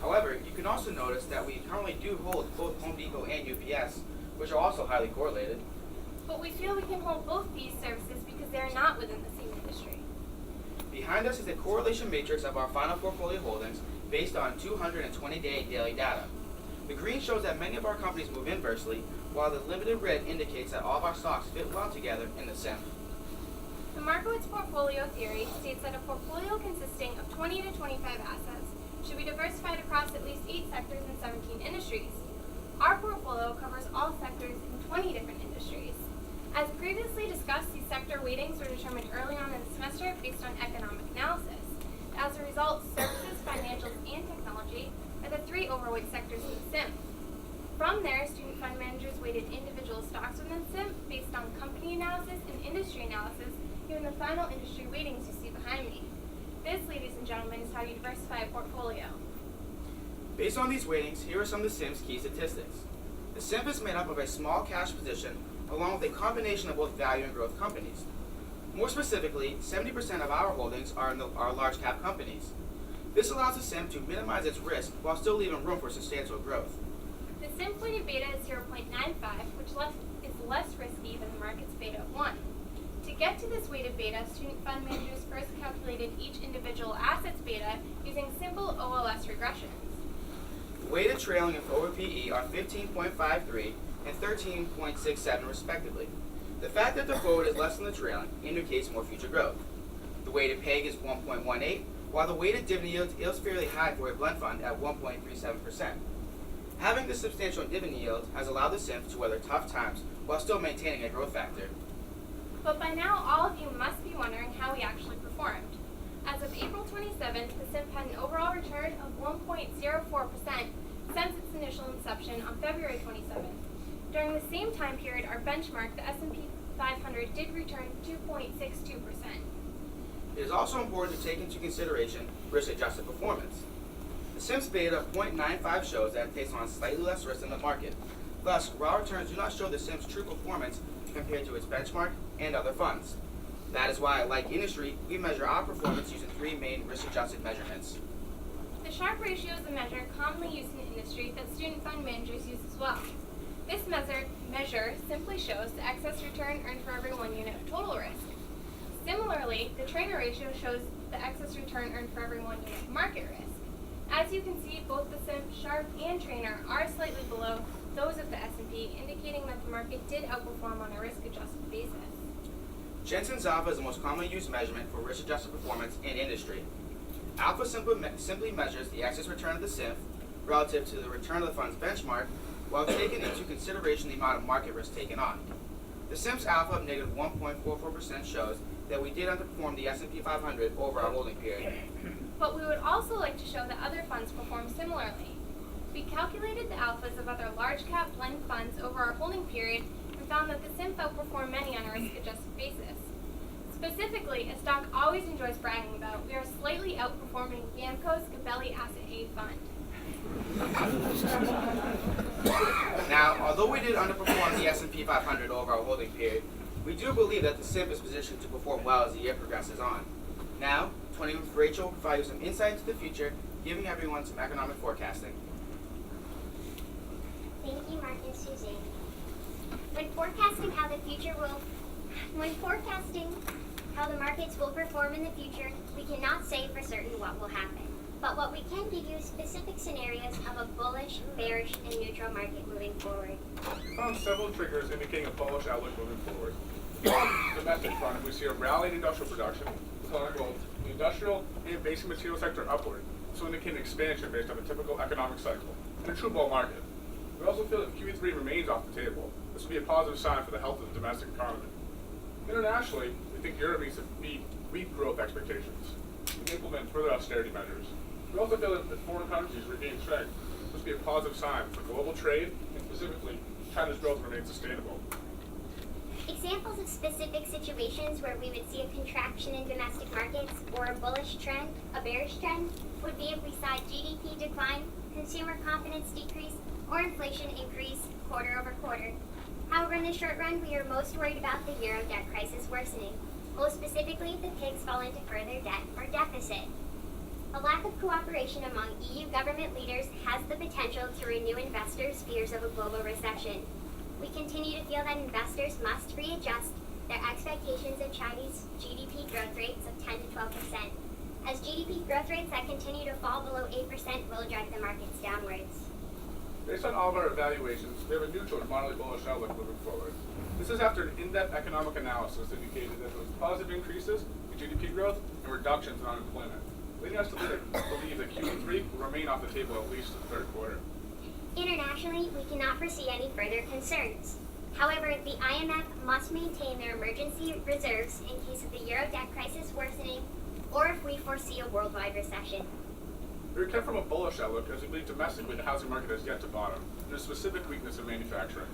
However, you can also notice that we currently do hold both Home Depot and UPS, which are also highly correlated. But we feel we can hold both these services because they are not within the same industry. Behind us is a correlation matrix of our final portfolio holdings based on 220-day daily data. The green shows that many of our companies move inversely, while the limited red indicates that all of our stocks fit well together in the SIM. The Markowitz portfolio theory states that a portfolio consisting of 20 to 25 assets should be diversified across at least 8 sectors and 17 industries. Our portfolio covers all sectors in 20 different industries. As previously discussed, these sector weightings were determined early on in the semester based on economic analysis. As a result, services, financials, and technology are the 3 overweight sectors in the SIM. From there, student fund managers weighted individual stocks within SIM based on company analysis and industry analysis, given the final industry weightings you see behind me. This, ladies and gentlemen, is how you diversify a portfolio. Based on these weightings, here are some of the SIM's key statistics. The SIM is made up of a small cash position along with a combination of both value and growth companies. More specifically, 70% of our holdings are in our large cap companies. This allows the SIM to minimize its risk while still leaving room for substantial growth. The SIM weighted beta is 0.95, which is less risky than the market's beta of 1. To get to this weighted beta, student fund managers first calculated each individual asset's beta using simple OLS regressions. Weighted trailing and forward PE are 15.53 and 13.67 respectively. The fact that the forward is less than the trailing indicates more future growth. The weighted PEG is 1.18, while the weighted dividend yield is fairly high for a blend fund at 1.37%. Having this substantial dividend yield has allowed the SIM to weather tough times while still maintaining a growth factor. But by now, all of you must be wondering how we actually performed. As of April 27th, the SIM had an overall return of 1.04% since its initial inception on February 27th. During the same time period, our benchmark, the S&P 500, did return 2.62%. It is also important to take into consideration risk-adjusted performance. The SIM's beta of 0.95 shows that it takes on slightly less risk than the market. Thus, raw returns do not show the SIM's true performance compared to its benchmark and other funds. That is why, like industry, we measure our performance using 3 main risk-adjusted measurements. The Sharpe ratio is a measure commonly used in industry that student fund managers use as well. This measure simply shows the excess return earned for every 1 unit of total risk. Similarly, the Trainer ratio shows the excess return earned for every 1 unit of market risk. As you can see, both the SIM, Sharpe, and Trainer are slightly below those of the S&P, indicating that the market did outperform on a risk-adjusted basis. Jensen's alpha is the most commonly used measurement for risk-adjusted performance in industry. Alpha simply measures the excess return of the SIM relative to the return of the fund's benchmark while taking into consideration the amount of market risk taken on. The SIM's alpha of negative 1.44% shows that we did underperform the S&P 500 over our holding period. But we would also like to show that other funds perform similarly. We calculated the alphas of other large cap blend funds over our holding period and found that the SIMs outperform many on a risk-adjusted basis. Specifically, a stock always enjoys bragging about, we are slightly outperforming Yamco's Gabelli Asset Aid Fund. Now, although we did underperform the S&P 500 over our holding period, we do believe that the SIP is positioned to perform well as the year progresses on. Now, 20 with Rachel will provide you some insight into the future, giving everyone some economic forecasting. Thank you, Mark and Suzanne. When forecasting how the markets will perform in the future, we cannot say for certain what will happen. But what we can give you is specific scenarios of a bullish, bearish, and neutral market moving forward. We found several triggers indicating a bullish outlook moving forward. On the domestic front, we see a rally in industrial production, calling both the industrial and basic material sector upward, so indicating expansion based on the typical economic cycle, and a true bull market. We also feel that Q3 remains off the table. This will be a positive sign for the health of the domestic economy. Internationally, we think Europe needs to meet weak growth expectations and implement further austerity measures. We also feel that foreign countries regain strength. This will be a positive sign for global trade, and specifically, China's growth remains sustainable. Examples of specific situations where we would see a contraction in domestic markets or a bullish trend, a bearish trend, would be if we saw GDP decline, consumer confidence decrease, or inflation increase quarter over quarter. However, in the short run, we are most worried about the euro debt crisis worsening, most specifically if the pigs fall into further debt or deficit. A lack of cooperation among EU government leaders has the potential to renew investors' fears of a global recession. We continue to feel that investors must readjust their expectations of Chinese GDP growth rates of 10 to 12%, as GDP growth rates that continue to fall below 8% will drive the markets downwards. Based on all of our evaluations, we have a neutral to moderately bullish outlook moving forward. This is after an in-depth economic analysis indicated that there was positive increases in GDP growth and reductions in unemployment, leading us to believe that Q3 will remain off the table at least the third quarter. Internationally, we cannot foresee any further concerns. However, the IMF must maintain their emergency reserves in case of the euro debt crisis worsening or if we foresee a worldwide recession. We are kept from a bullish outlook as we believe domestically the housing market has yet to bottom, and a specific weakness in manufacturing.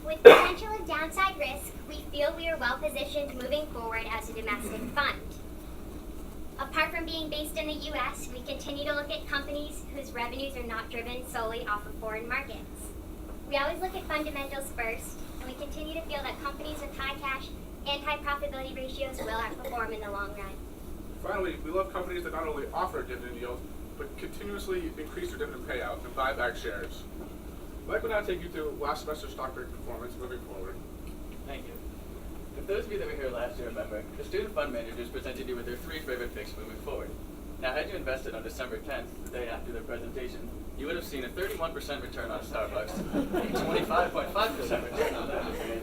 With potential of downside risk, we feel we are well positioned moving forward as a domestic fund. Apart from being based in the U.S., we continue to look at companies whose revenues are not driven solely off of foreign markets. We always look at fundamentals first, and we continue to feel that companies with high cash and high profitability ratios will outperform in the long run. Finally, we love companies that not only offer a dividend yield, but continuously increase their dividend payout and buy back shares. Mike will now take you through last semester's stock market performance moving forward. Thank you. If those of you that were here last year remember, the student fund managers presented you with their 3 favorite picks moving forward. Now, had you invested on December 10th, the day after their presentation, you would have seen a 31% return on Starbucks, a 25.5% return on Evergreen,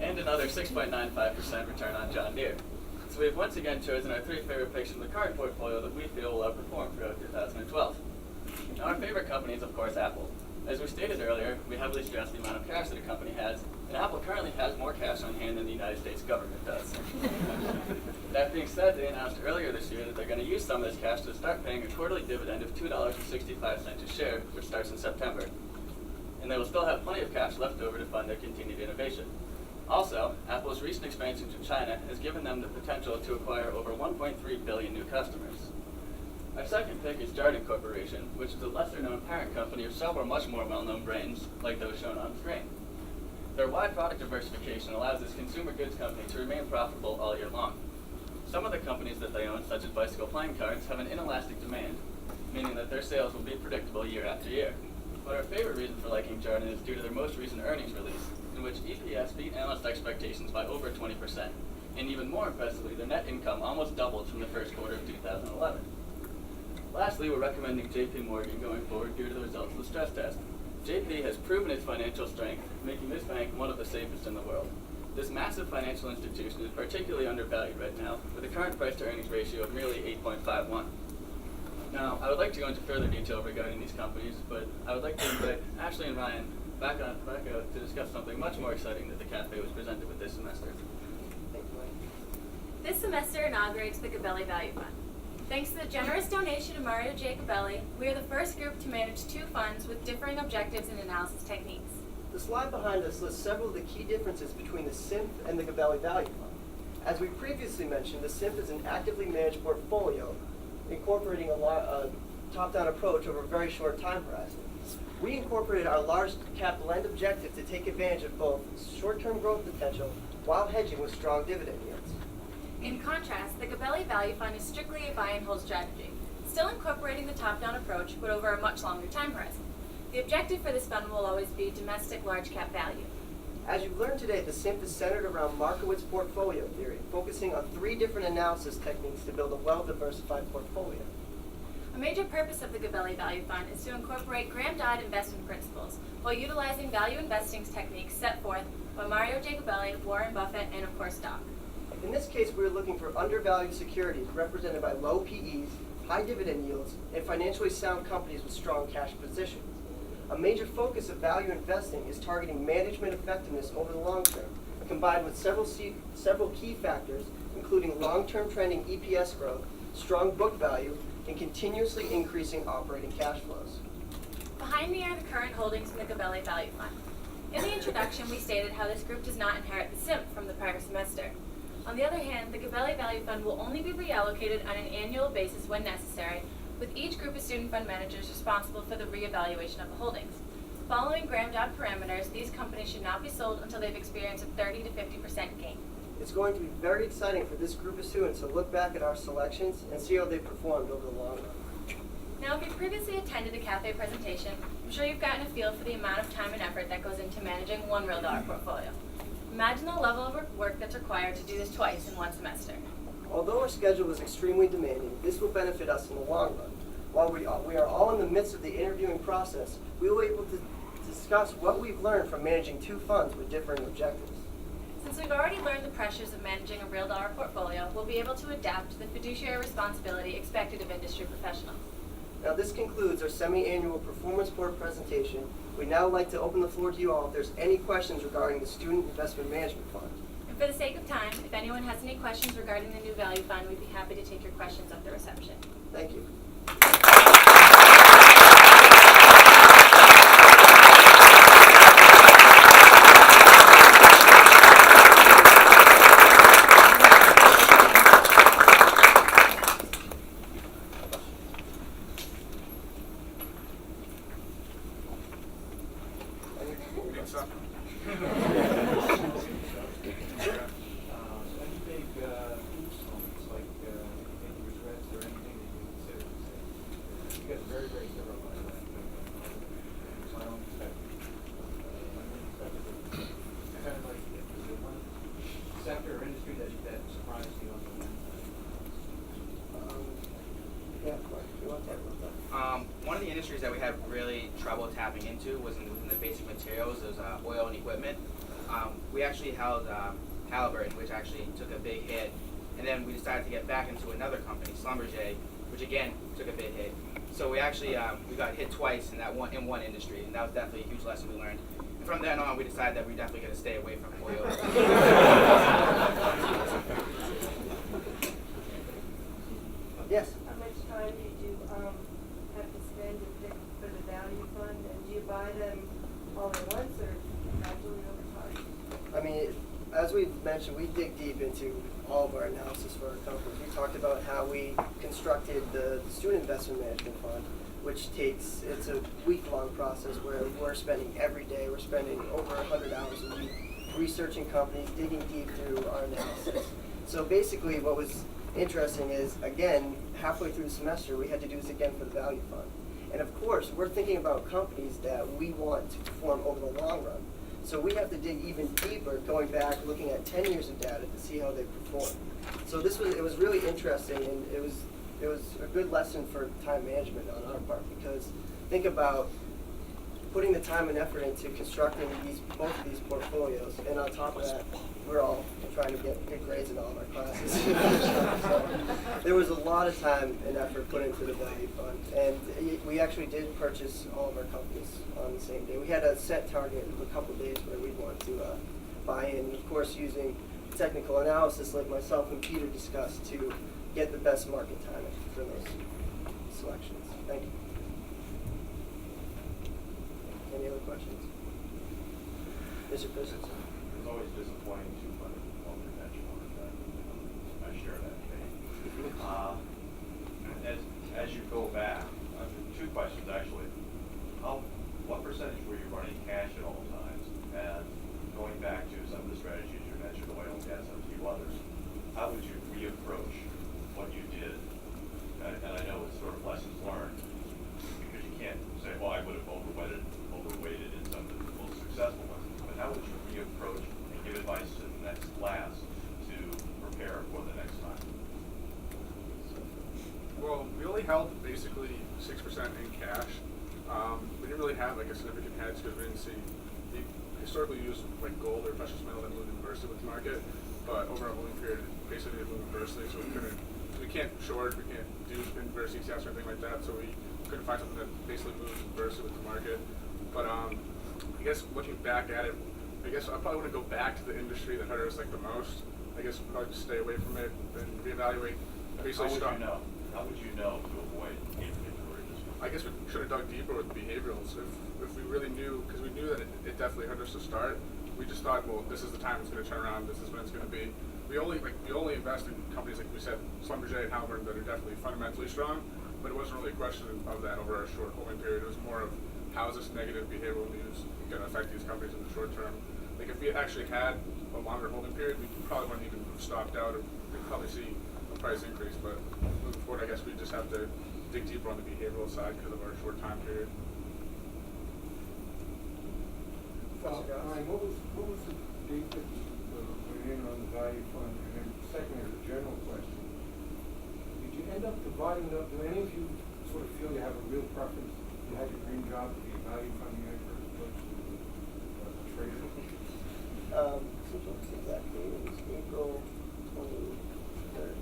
and another 6.95% return on John Deere. So we have once again chosen our 3 favorite picks from the current portfolio that we feel will outperform throughout 2012. Now, our favorite company is, of course, Apple. As we stated earlier, we heavily stress the amount of cash that a company has, and Apple currently has more cash on hand than the United States government does. That being said, they announced earlier this year that they're going to use some of this cash to start paying a quarterly dividend of $2.65 a share, which starts in September. And they will still have plenty of cash left over to fund their continued innovation. Also, Apple's recent expansion to China has given them the potential to acquire over 1.3 billion new customers. Our second pick is Jarden Corporation, which is a lesser-known parent company of several much more well-known brands, like those shown on screen. Their wide product diversification allows this consumer goods company to remain profitable all year long. Some of the companies that they own, such as bicycle playing cards, have an inelastic demand, meaning that their sales will be predictable year after year. But our favorite reason for liking Jarden is due to their most recent earnings release, in which EPS beat analyst expectations by over 20%. And even more impressively, their net income almost doubled from the first quarter of 2011. Lastly, we're recommending JP Morgan going forward due to the results of the stress test. JP has proven its financial strength, making this bank one of the safest in the world. This massive financial institution is particularly undervalued right now, with a current price-to-earnings ratio of merely 8.51. Now, I would like to go into further detail regarding these companies, but I would like to invite Ashley and Ryan back out to discuss something much more exciting that the cafe was presented with this semester. This semester inaugurates the Gabelli Value Fund. Thanks to the generous donation of Mario J. Gabelli, we are the first group to manage 2 funds with differing objectives and analysis techniques. The slide behind us lists several of the key differences between the SIMP and the Gabelli Value Fund. As we previously mentioned, the SIMP is an actively managed portfolio incorporating a top-down approach over a very short time horizon. We incorporated our large cap blend objective to take advantage of both short-term growth potential while hedging with strong dividend yields. In contrast, the Gabelli Value Fund is strictly a buy and hold strategy, still incorporating the top-down approach, but over a much longer time horizon. The objective for this fund will always be domestic large cap value. As you've learned today, the SIMP is centered around Markowitz portfolio theory, focusing on 3 different analysis techniques to build a well-diversified portfolio. A major purpose of the Gabelli Value Fund is to incorporate Graham-Dodd investment principles while utilizing value investing techniques set forth by Mario J. Gabelli, Warren Buffett, and of course Doc. In this case, we're looking for undervalued securities represented by low PEs, high dividend yields, and financially sound companies with strong cash positions. A major focus of value investing is targeting management effectiveness over the long term, combined with several key factors, including long-term trending EPS growth, strong book value, and continuously increasing operating cash flows. Behind me are the current holdings in the Gabelli Value Fund. In the introduction, we stated how this group does not inherit the SIMP from the prior semester. On the other hand, the Gabelli Value Fund will only be reallocated on an annual basis when necessary, with each group of student fund managers responsible for the reevaluation of the holdings. Following Graham-Dodd parameters, these companies should not be sold until they've experienced a 30 to 50% gain. It's going to be very exciting for this group of students to look back at our selections and see how they performed over the long run. Now, if you've previously attended a CAFE presentation, I'm sure you've gotten a feel for the amount of time and effort that goes into managing one real dollar portfolio. Imagine the level of work that's required to do this twice in one semester. Although our schedule is extremely demanding, this will benefit us in the long run. While we are all in the midst of the interviewing process, we will be able to discuss what we've learned from managing 2 funds with differing objectives. Since we've already learned the pressures of managing a real dollar portfolio, we'll be able to adapt to the fiduciary responsibility expected of industry professionals. Now, this concludes our semi-annual performance board presentation. We'd now like to open the floor to you all if there's any questions regarding the Student Investment Management Fund. And for the sake of time, if anyone has any questions regarding the new value fund, we'd be happy to take your questions at the reception. Thank you. Sector or industry that surprised you on the Yeah, Mark, you want to talk about that? One of the industries that we had really trouble tapping into was in the basic materials, is oil and equipment. We actually held Halliburton, which actually took a big hit, and then we decided to get back into another company, Schlumberger, which again took a big hit. So we actually we got hit twice in one industry, and that was definitely a huge lesson we learned. And from then on, we decided that we're definitely going to stay away from oil. Yes? How much time did you have to spend to pick for the value fund? And do you buy them all at once or gradually over time? I mean, as we've mentioned, we dig deep into all of our analysis for our companies. We talked about how we constructed the Student Investment Management Fund, which it's a week-long process where we're spending every day, we're spending over 100 hours a week researching companies, digging deep through our analysis. So basically what was interesting is, again, halfway through the semester, we had to do this again for the value fund. And of course, we're thinking about companies that we want to perform over the long run. So we have to dig even deeper, going back, looking at 10 years of data to see how they perform. So it was really interesting, and it was a good lesson for time management on our part, because think about putting the time and effort into constructing both of these portfolios, and on top of that, we're all trying to get good grades in all of our classes. So there was a lot of time and effort put into the value fund, and we actually did purchase all of our companies on the same day. We had a set target of a couple of days where we'd want to buy in, of course, using technical analysis like myself and Peter discussed to get the best market timing for those selections. Thank you. Any other questions? Mr. Christensen. It's always disappointing to fund a conventional I share that pain. As you go back, two questions actually. What percentage were you running cash at all times? And going back to some of the strategies you mentioned, oil and gas and a few others, how would you reapproach what you did? And I know it's sort of lessons learned, because you can't say, well, I would have overweighted in some of the most successful ones. But how would you reapproach and give advice to the next class to prepare for the next time? Well, we only held basically 6% in cash. We didn't really have like a significant hedge because we didn't see. We historically used like gold or precious metal that moved inversely with the market, but over our holding period, basically it moved inversely, so we can't short, we can't do inverse ETFs or anything like that, so we couldn't find something that basically moves inversely with the market. But I guess looking back at it, I guess I probably wouldn't go back to the industry that hurt us like the most. I guess probably just stay away from it and reevaluate. Basically, How would you know to avoid getting into the industry? I guess we should have dug deeper with behaviorals. If we really knew, because we knew that it definitely hurt us to start, we just thought, well, this is the time it's going to turn around. This is when it's going to be. We only invest in companies like we said, Schlumberger and Halliburton, that are definitely fundamentally strong. But it wasn't really a question of that over our short holding period. It was more of how is this negative behavioral news going to affect these companies in the short term. Like if we actually had a longer holding period, we probably wouldn't even have stopped out, or we'd probably see a price increase. But moving forward, I guess we just have to dig deeper on the behavioral side because of our short time period. Ryan, what was the date that you went in on the value fund? And then secondly, as a general question, did you end up dividing it up? Do any of you sort of feel you have a real preference? You had your dream job to be a value fund manager as opposed to a trader? So what's the exact date? It was April 23rd.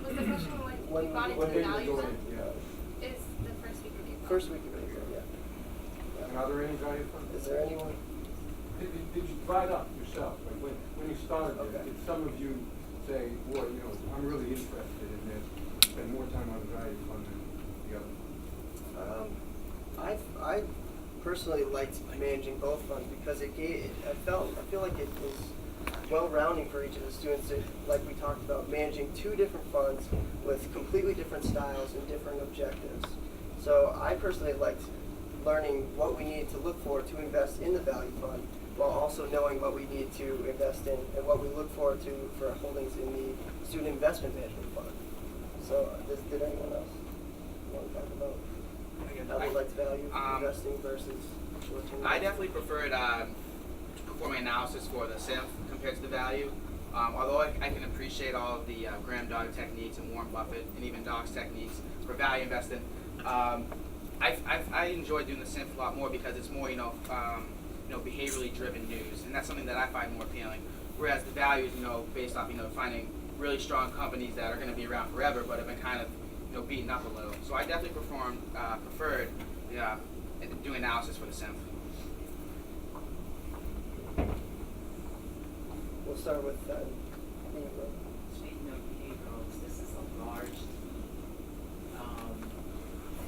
Was the question when you got into the value fund? Yeah. Is the first week of April. First week of April, yeah. And are there any value funds? Is there anyone? Did you divide up yourself? Like when you started, did some of you say, boy, you know, I'm really interested in this, spend more time on the value fund than the other? I personally liked managing both funds because it gave. I feel like it was well-rounding for each of the students. Like we talked about, managing two different funds with completely different styles and different objectives. So I personally liked learning what we needed to look for to invest in the value fund, while also knowing what we need to invest in and what we look forward to for holdings in the student investment management fund. So did anyone else want to talk about how they liked value investing versus short-term? I definitely preferred performing analysis for the SIMF compared to the value. Although I can appreciate all of the Graham Dodd techniques and Warren Buffett and even Doc's techniques for value investing, I enjoy doing the SIMF a lot more because it's more, behaviorally driven news, and that's something that I find more appealing. Whereas the value is, based off, finding really strong companies that are going to be around forever, but have been kind of, beaten up a little. So I definitely preferred doing analysis for the SIMF. We'll start with Speaking of behaviorals, this is a large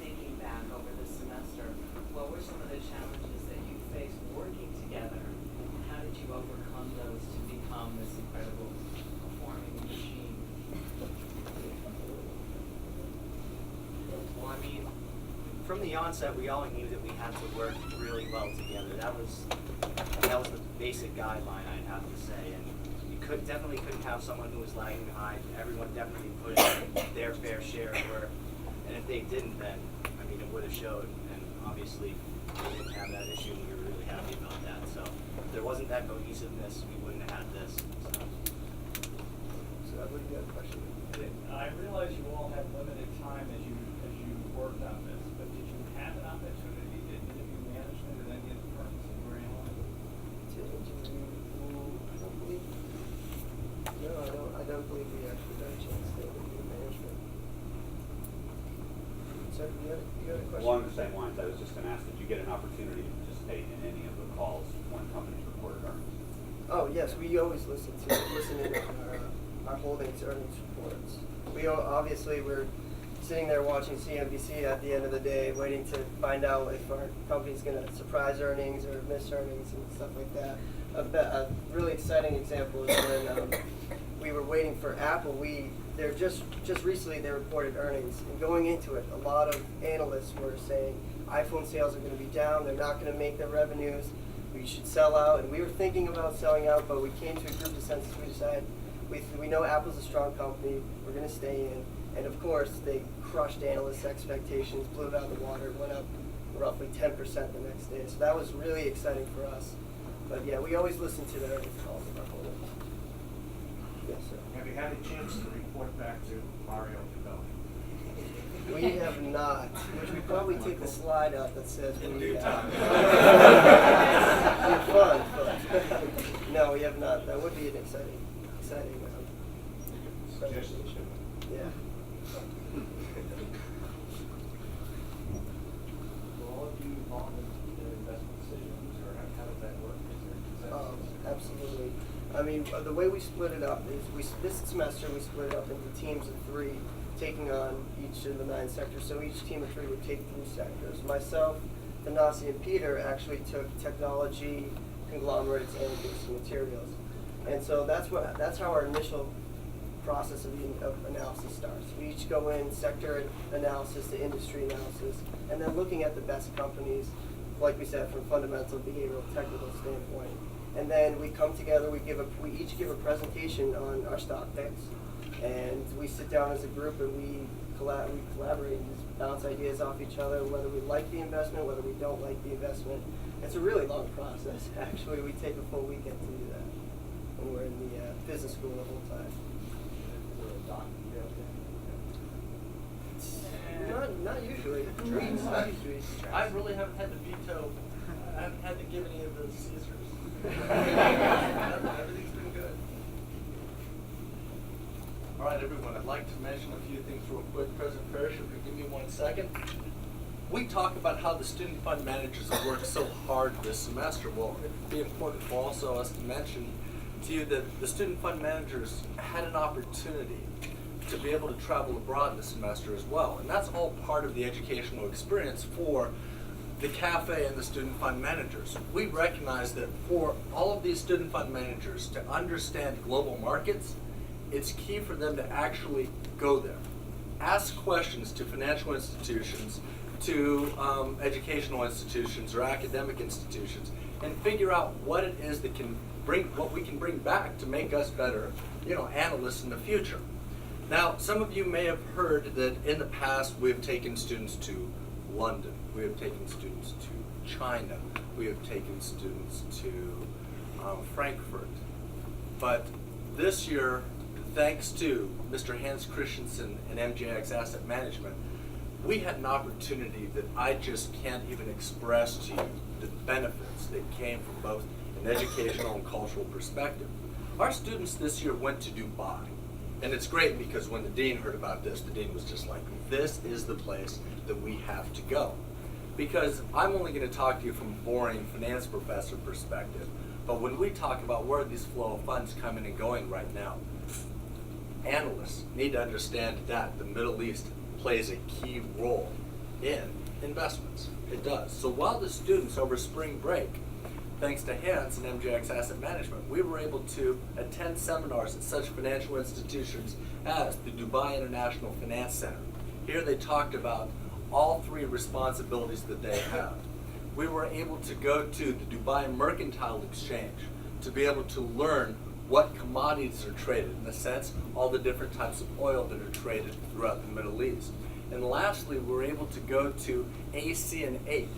thinking back over the semester. What were some of the challenges that you faced working together? And how did you overcome those to become this incredible performing machine? Well, I mean, from the onset, we all knew that we had to work really well together. That was the basic guideline, I'd have to say. And you definitely couldn't have someone who was lagging behind. Everyone definitely put in their fair share of work. And if they didn't, then, I mean, it would have showed. And obviously, we didn't have that issue, and we were really happy about that. So if there wasn't that cohesiveness, we wouldn't have had this. So I believe you had a question. I realize you all had limited time as you worked on this, but did you have an opportunity to interview management at any of the firms that you were analyzing? I don't believe we actually got a chance to interview management. So you had a question? Along the same lines, I was just going to ask, did you get an opportunity to participate in any of the calls when companies reported earnings? Oh yes, we always listen in on our holdings earnings reports. We're sitting there watching CNBC at the end of the day, waiting to find out if our company's going to surprise earnings or miss earnings and stuff like that. A really exciting example is when we were waiting for Apple. They're just recently they reported earnings, and going into it, a lot of analysts were saying iPhone sales are going to be down. They're not going to make their revenues. We should sell out, and we were thinking about selling out, but we came to a group consensus. We decided we know Apple's a strong company. We're going to stay in. And of course, they crushed analysts' expectations, blew it out of the water, went up roughly 10% the next day. So that was really exciting for us. But yeah, we always listen to their earnings calls of our holdings. Yes, sir. Have you had a chance to report back to Mario Cabelli? We have not, which we probably take the slide out that says we have. Fun, but no, we have not. That would be an exciting presentation. Yeah. Will all of you involved in the investment decisions, or how does that work? Is there consensus? Absolutely. I mean, the way we split it up is this semester we split it up into teams of 3, taking on each of the 9 sectors. So each team of 3 would take 3 sectors. Myself, Thanasi, and Peter actually took technology, conglomerates, and basic materials. And so that's how our initial process of analysis starts. We each go in sector analysis to industry analysis, and then looking at the best companies, like we said, from fundamental, behavioral, technical standpoint. And then we come together. We each give a presentation on our stock picks, and we sit down as a group and we collaborate and just bounce ideas off each other, whether we like the investment, whether we don't like the investment. It's a really long process. Actually, we take a full weekend to do that, and we're in the business school the whole time. Not usually. Not usually. I really haven't had to veto. I haven't had to give any of those Caesars. Everything's been good. All right, everyone. I'd like to mention a few things real quick. President Parrish, if you give me 1 second. We talk about how the student fund managers have worked so hard this semester. Well, it'd be important for also us to mention to you that the student fund managers had an opportunity to be able to travel abroad this semester as well. And that's all part of the educational experience for the cafe and the student fund managers. We recognize that for all of these student fund managers to understand global markets, it's key for them to actually go there. Ask questions to financial institutions, to educational institutions or academic institutions, and figure out what it is that what we can bring back to make us better, analysts in the future. Now, some of you may have heard that in the past we have taken students to London, we have taken students to China, we have taken students to Frankfurt. But this year, thanks to Mr. Hans Christensen and MJX Asset Management, we had an opportunity that I just can't even express to you the benefits that came from both an educational and cultural perspective. Our students this year went to Dubai. And it's great because when the dean heard about this, the dean was just like, this is the place that we have to go. Because I'm only going to talk to you from a boring finance professor perspective, but when we talk about where these flow of funds coming and going right now, analysts need to understand that the Middle East plays a key role in investments. It does. So while the students over spring break, thanks to Hans and MJX Asset Management, we were able to attend seminars at such financial institutions as the Dubai International Finance Center. Here they talked about all 3 responsibilities that they have. We were able to go to the Dubai Mercantile Exchange to be able to learn what commodities are traded, in a sense, all the different types of oil that are traded throughout the Middle East. And lastly, we were able to go to AC&H,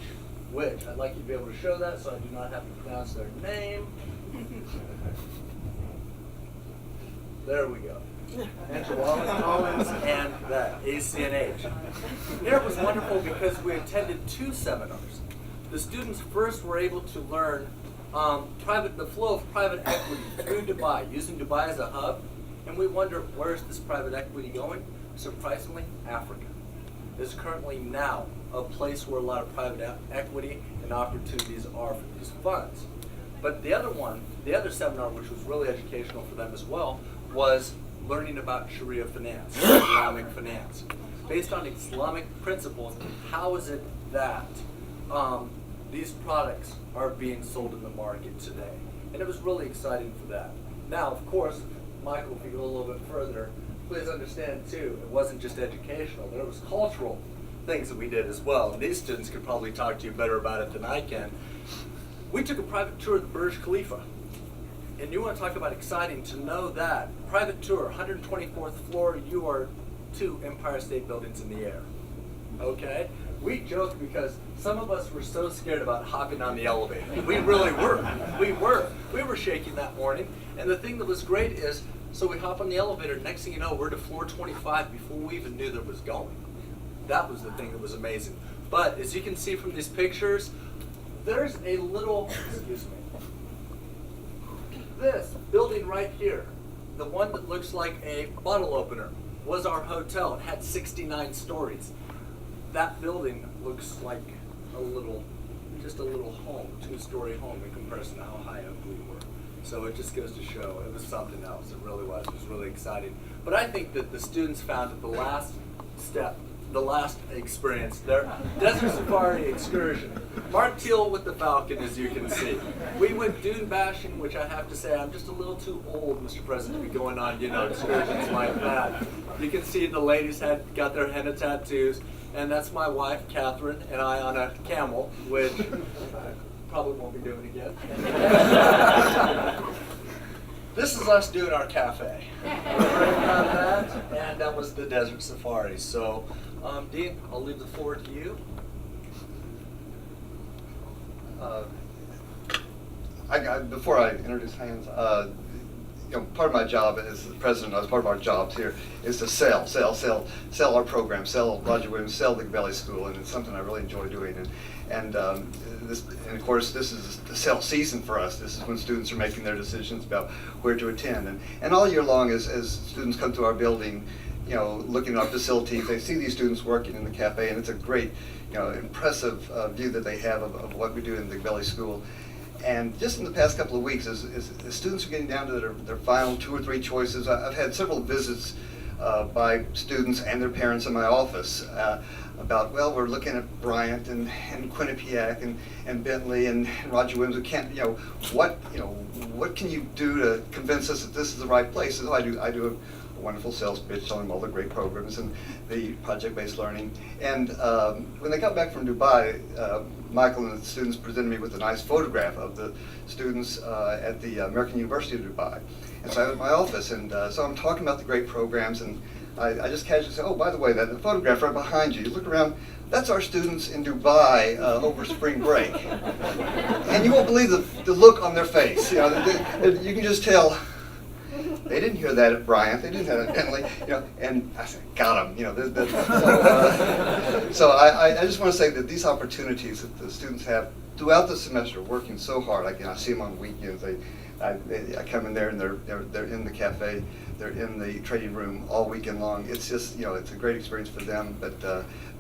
which I'd like you to be able to show that so I do not have to pronounce their name. There we go. Angela Collins and that, AC&H. Here it was wonderful because we attended 2 seminars. The students first were able to learn the flow of private equity through Dubai, using Dubai as a hub, and we wonder, where is this private equity going? Surprisingly, Africa is currently now a place where a lot of private equity and opportunities are for these funds. But the other seminar, which was really educational for them as well, was learning about Sharia finance, Islamic finance. based on Islamic principles, how is it that these products are being sold in the market today? And it was really exciting for that. Now, of course, Michael, if you go a little bit further, please understand too, it wasn't just educational, there was cultural things that we did as well. And these students could probably talk to you better about it than I can. We took a private tour of the Burj Khalifa. And you want to talk about exciting to know that. Private tour, 124th floor, you are 2 Empire State Buildings in the air. Okay? We joked because some of us were so scared about hopping on the elevator. We really were. We were shaking that morning. And the thing that was great is, so we hop on the elevator, next thing you know, we're to floor 25 before we even knew that it was going. That was the thing that was amazing. But as you can see from these pictures, there's a little, excuse me, this building right here, the one that looks like a bottle opener, was our hotel. It had 69 stories. That building looks like just a little home, 2-story home in comparison to how high up we were. So it just goes to show it was something else. It really was. It was really exciting. But I think that the students found at the last step, the last experience, their Desert Safari excursion. Mark Teal with the Falcon, as you can see. We went dune bashing, which I have to say, I'm just a little too old, Mr. President, to be going on, excursions like that. You can see the ladies got their henna tattoos, and that's my wife, Catherine, and I on a camel, which I probably won't be doing again. This is us doing our cafe. We're very proud of that, and that was the Desert Safari. So, Dean, I'll leave the floor to you. Before I introduce Hans, part of my job as the president, as part of our jobs here, is to sell our program, sell Roger Williams, sell the Gabelli School, and it's something I really enjoy doing. And of course, this is the sell season for us. This is when students are making their decisions about where to attend. And all year long, as students come to our building, looking at our facilities, they see these students working in the cafe, and it's a great, impressive view that they have of what we do in the Gabelli School. And just in the past couple of weeks, as students are getting down to their final 2 or 3 choices, I've had several visits by students and their parents in my office about, well, we're looking at Bryant and Quinnipiac and Bentley and Roger Williams. We can't, what can you do to convince us that this is the right place? So I do a wonderful sales pitch telling them all the great programs and the project-based learning. And when they got back from Dubai, Michael and the students presented me with a nice photograph of the students at the American University of Dubai. And so I was in my office, and so I'm talking about the great programs, and I just casually say, oh, by the way, that the photograph right behind you look around, that's our students in Dubai over spring break. And you won't believe the look on their face. You can just tell, they didn't hear that at Bryant, they didn't hear that at Bentley, and I said, got them, So I just want to say that these opportunities that the students have throughout the semester, working so hard, I see them on weekends, I come in there and they're in the cafe, they're in the trading room all weekend long. It's just, it's a great experience for them, but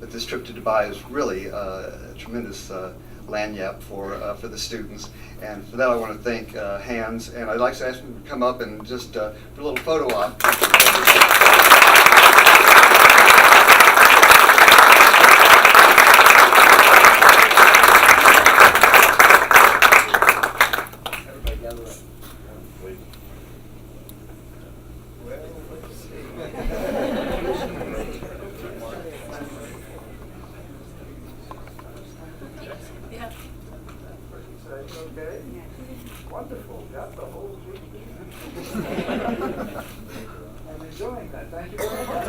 this trip to Dubai is really a tremendous lanyard for the students. And for that I want to thank Hans, and I'd like to ask him to come up and just for a little photo op. Everybody gather up. Please. Well, let's see. Yeah. Okay? Wonderful. Got the whole big thing. I'm enjoying that. Thank you very much.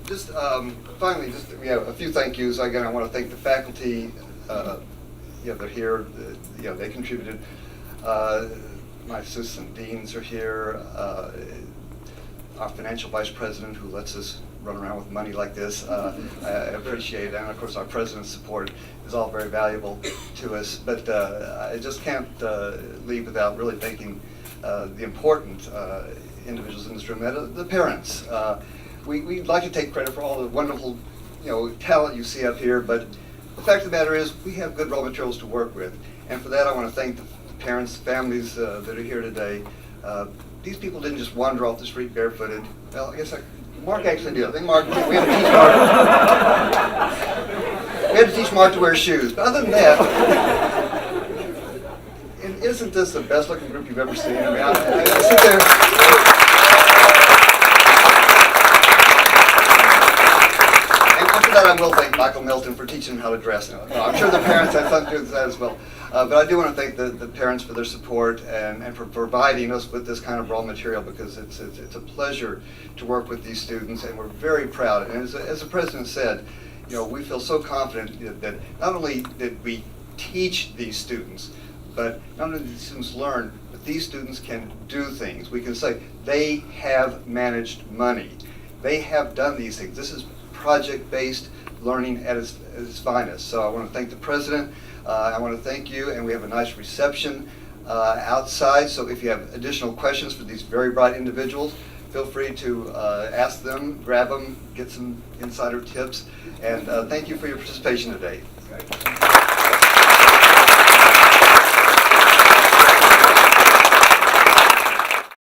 Just finally, we have a few thank yous. Again, I want to thank the faculty. They're here. They contributed. My assistant deans are here. Our financial vice president, who lets us run around with money like this, I appreciate it. And of course, our president's support is all very valuable to us. But I just can't leave without really thanking the important individuals in this room, the parents. We'd like to take credit for all the wonderful, talent you see up here, but the fact of the matter is we have good raw materials to work with. And for that, I want to thank parents, families that are here today. These people didn't just wander off the street barefooted. Well, I guess Mark actually did. I think Mark, we had to teach Mark. We had to teach Mark to wear shoes. But other than that, isn't this the best looking group you've ever seen? I mean, I sit there. And after that, I will thank Michael Milton for teaching them how to dress. Now, I'm sure the parents had something to do with that as well. But I do want to thank the parents for their support and for providing us with this kind of raw material, because it's a pleasure to work with these students, and we're very proud. And as the president said, we feel so confident that not only did we teach these students, but not only did these students learn, but these students can do things. We can say they have managed money. They have done these things. This is project-based learning at its finest. So I want to thank the president. I want to thank you, and we have a nice reception outside. So if you have additional questions for these very bright individuals, feel free to ask them, grab them, get some insider tips. And thank you for your participation today.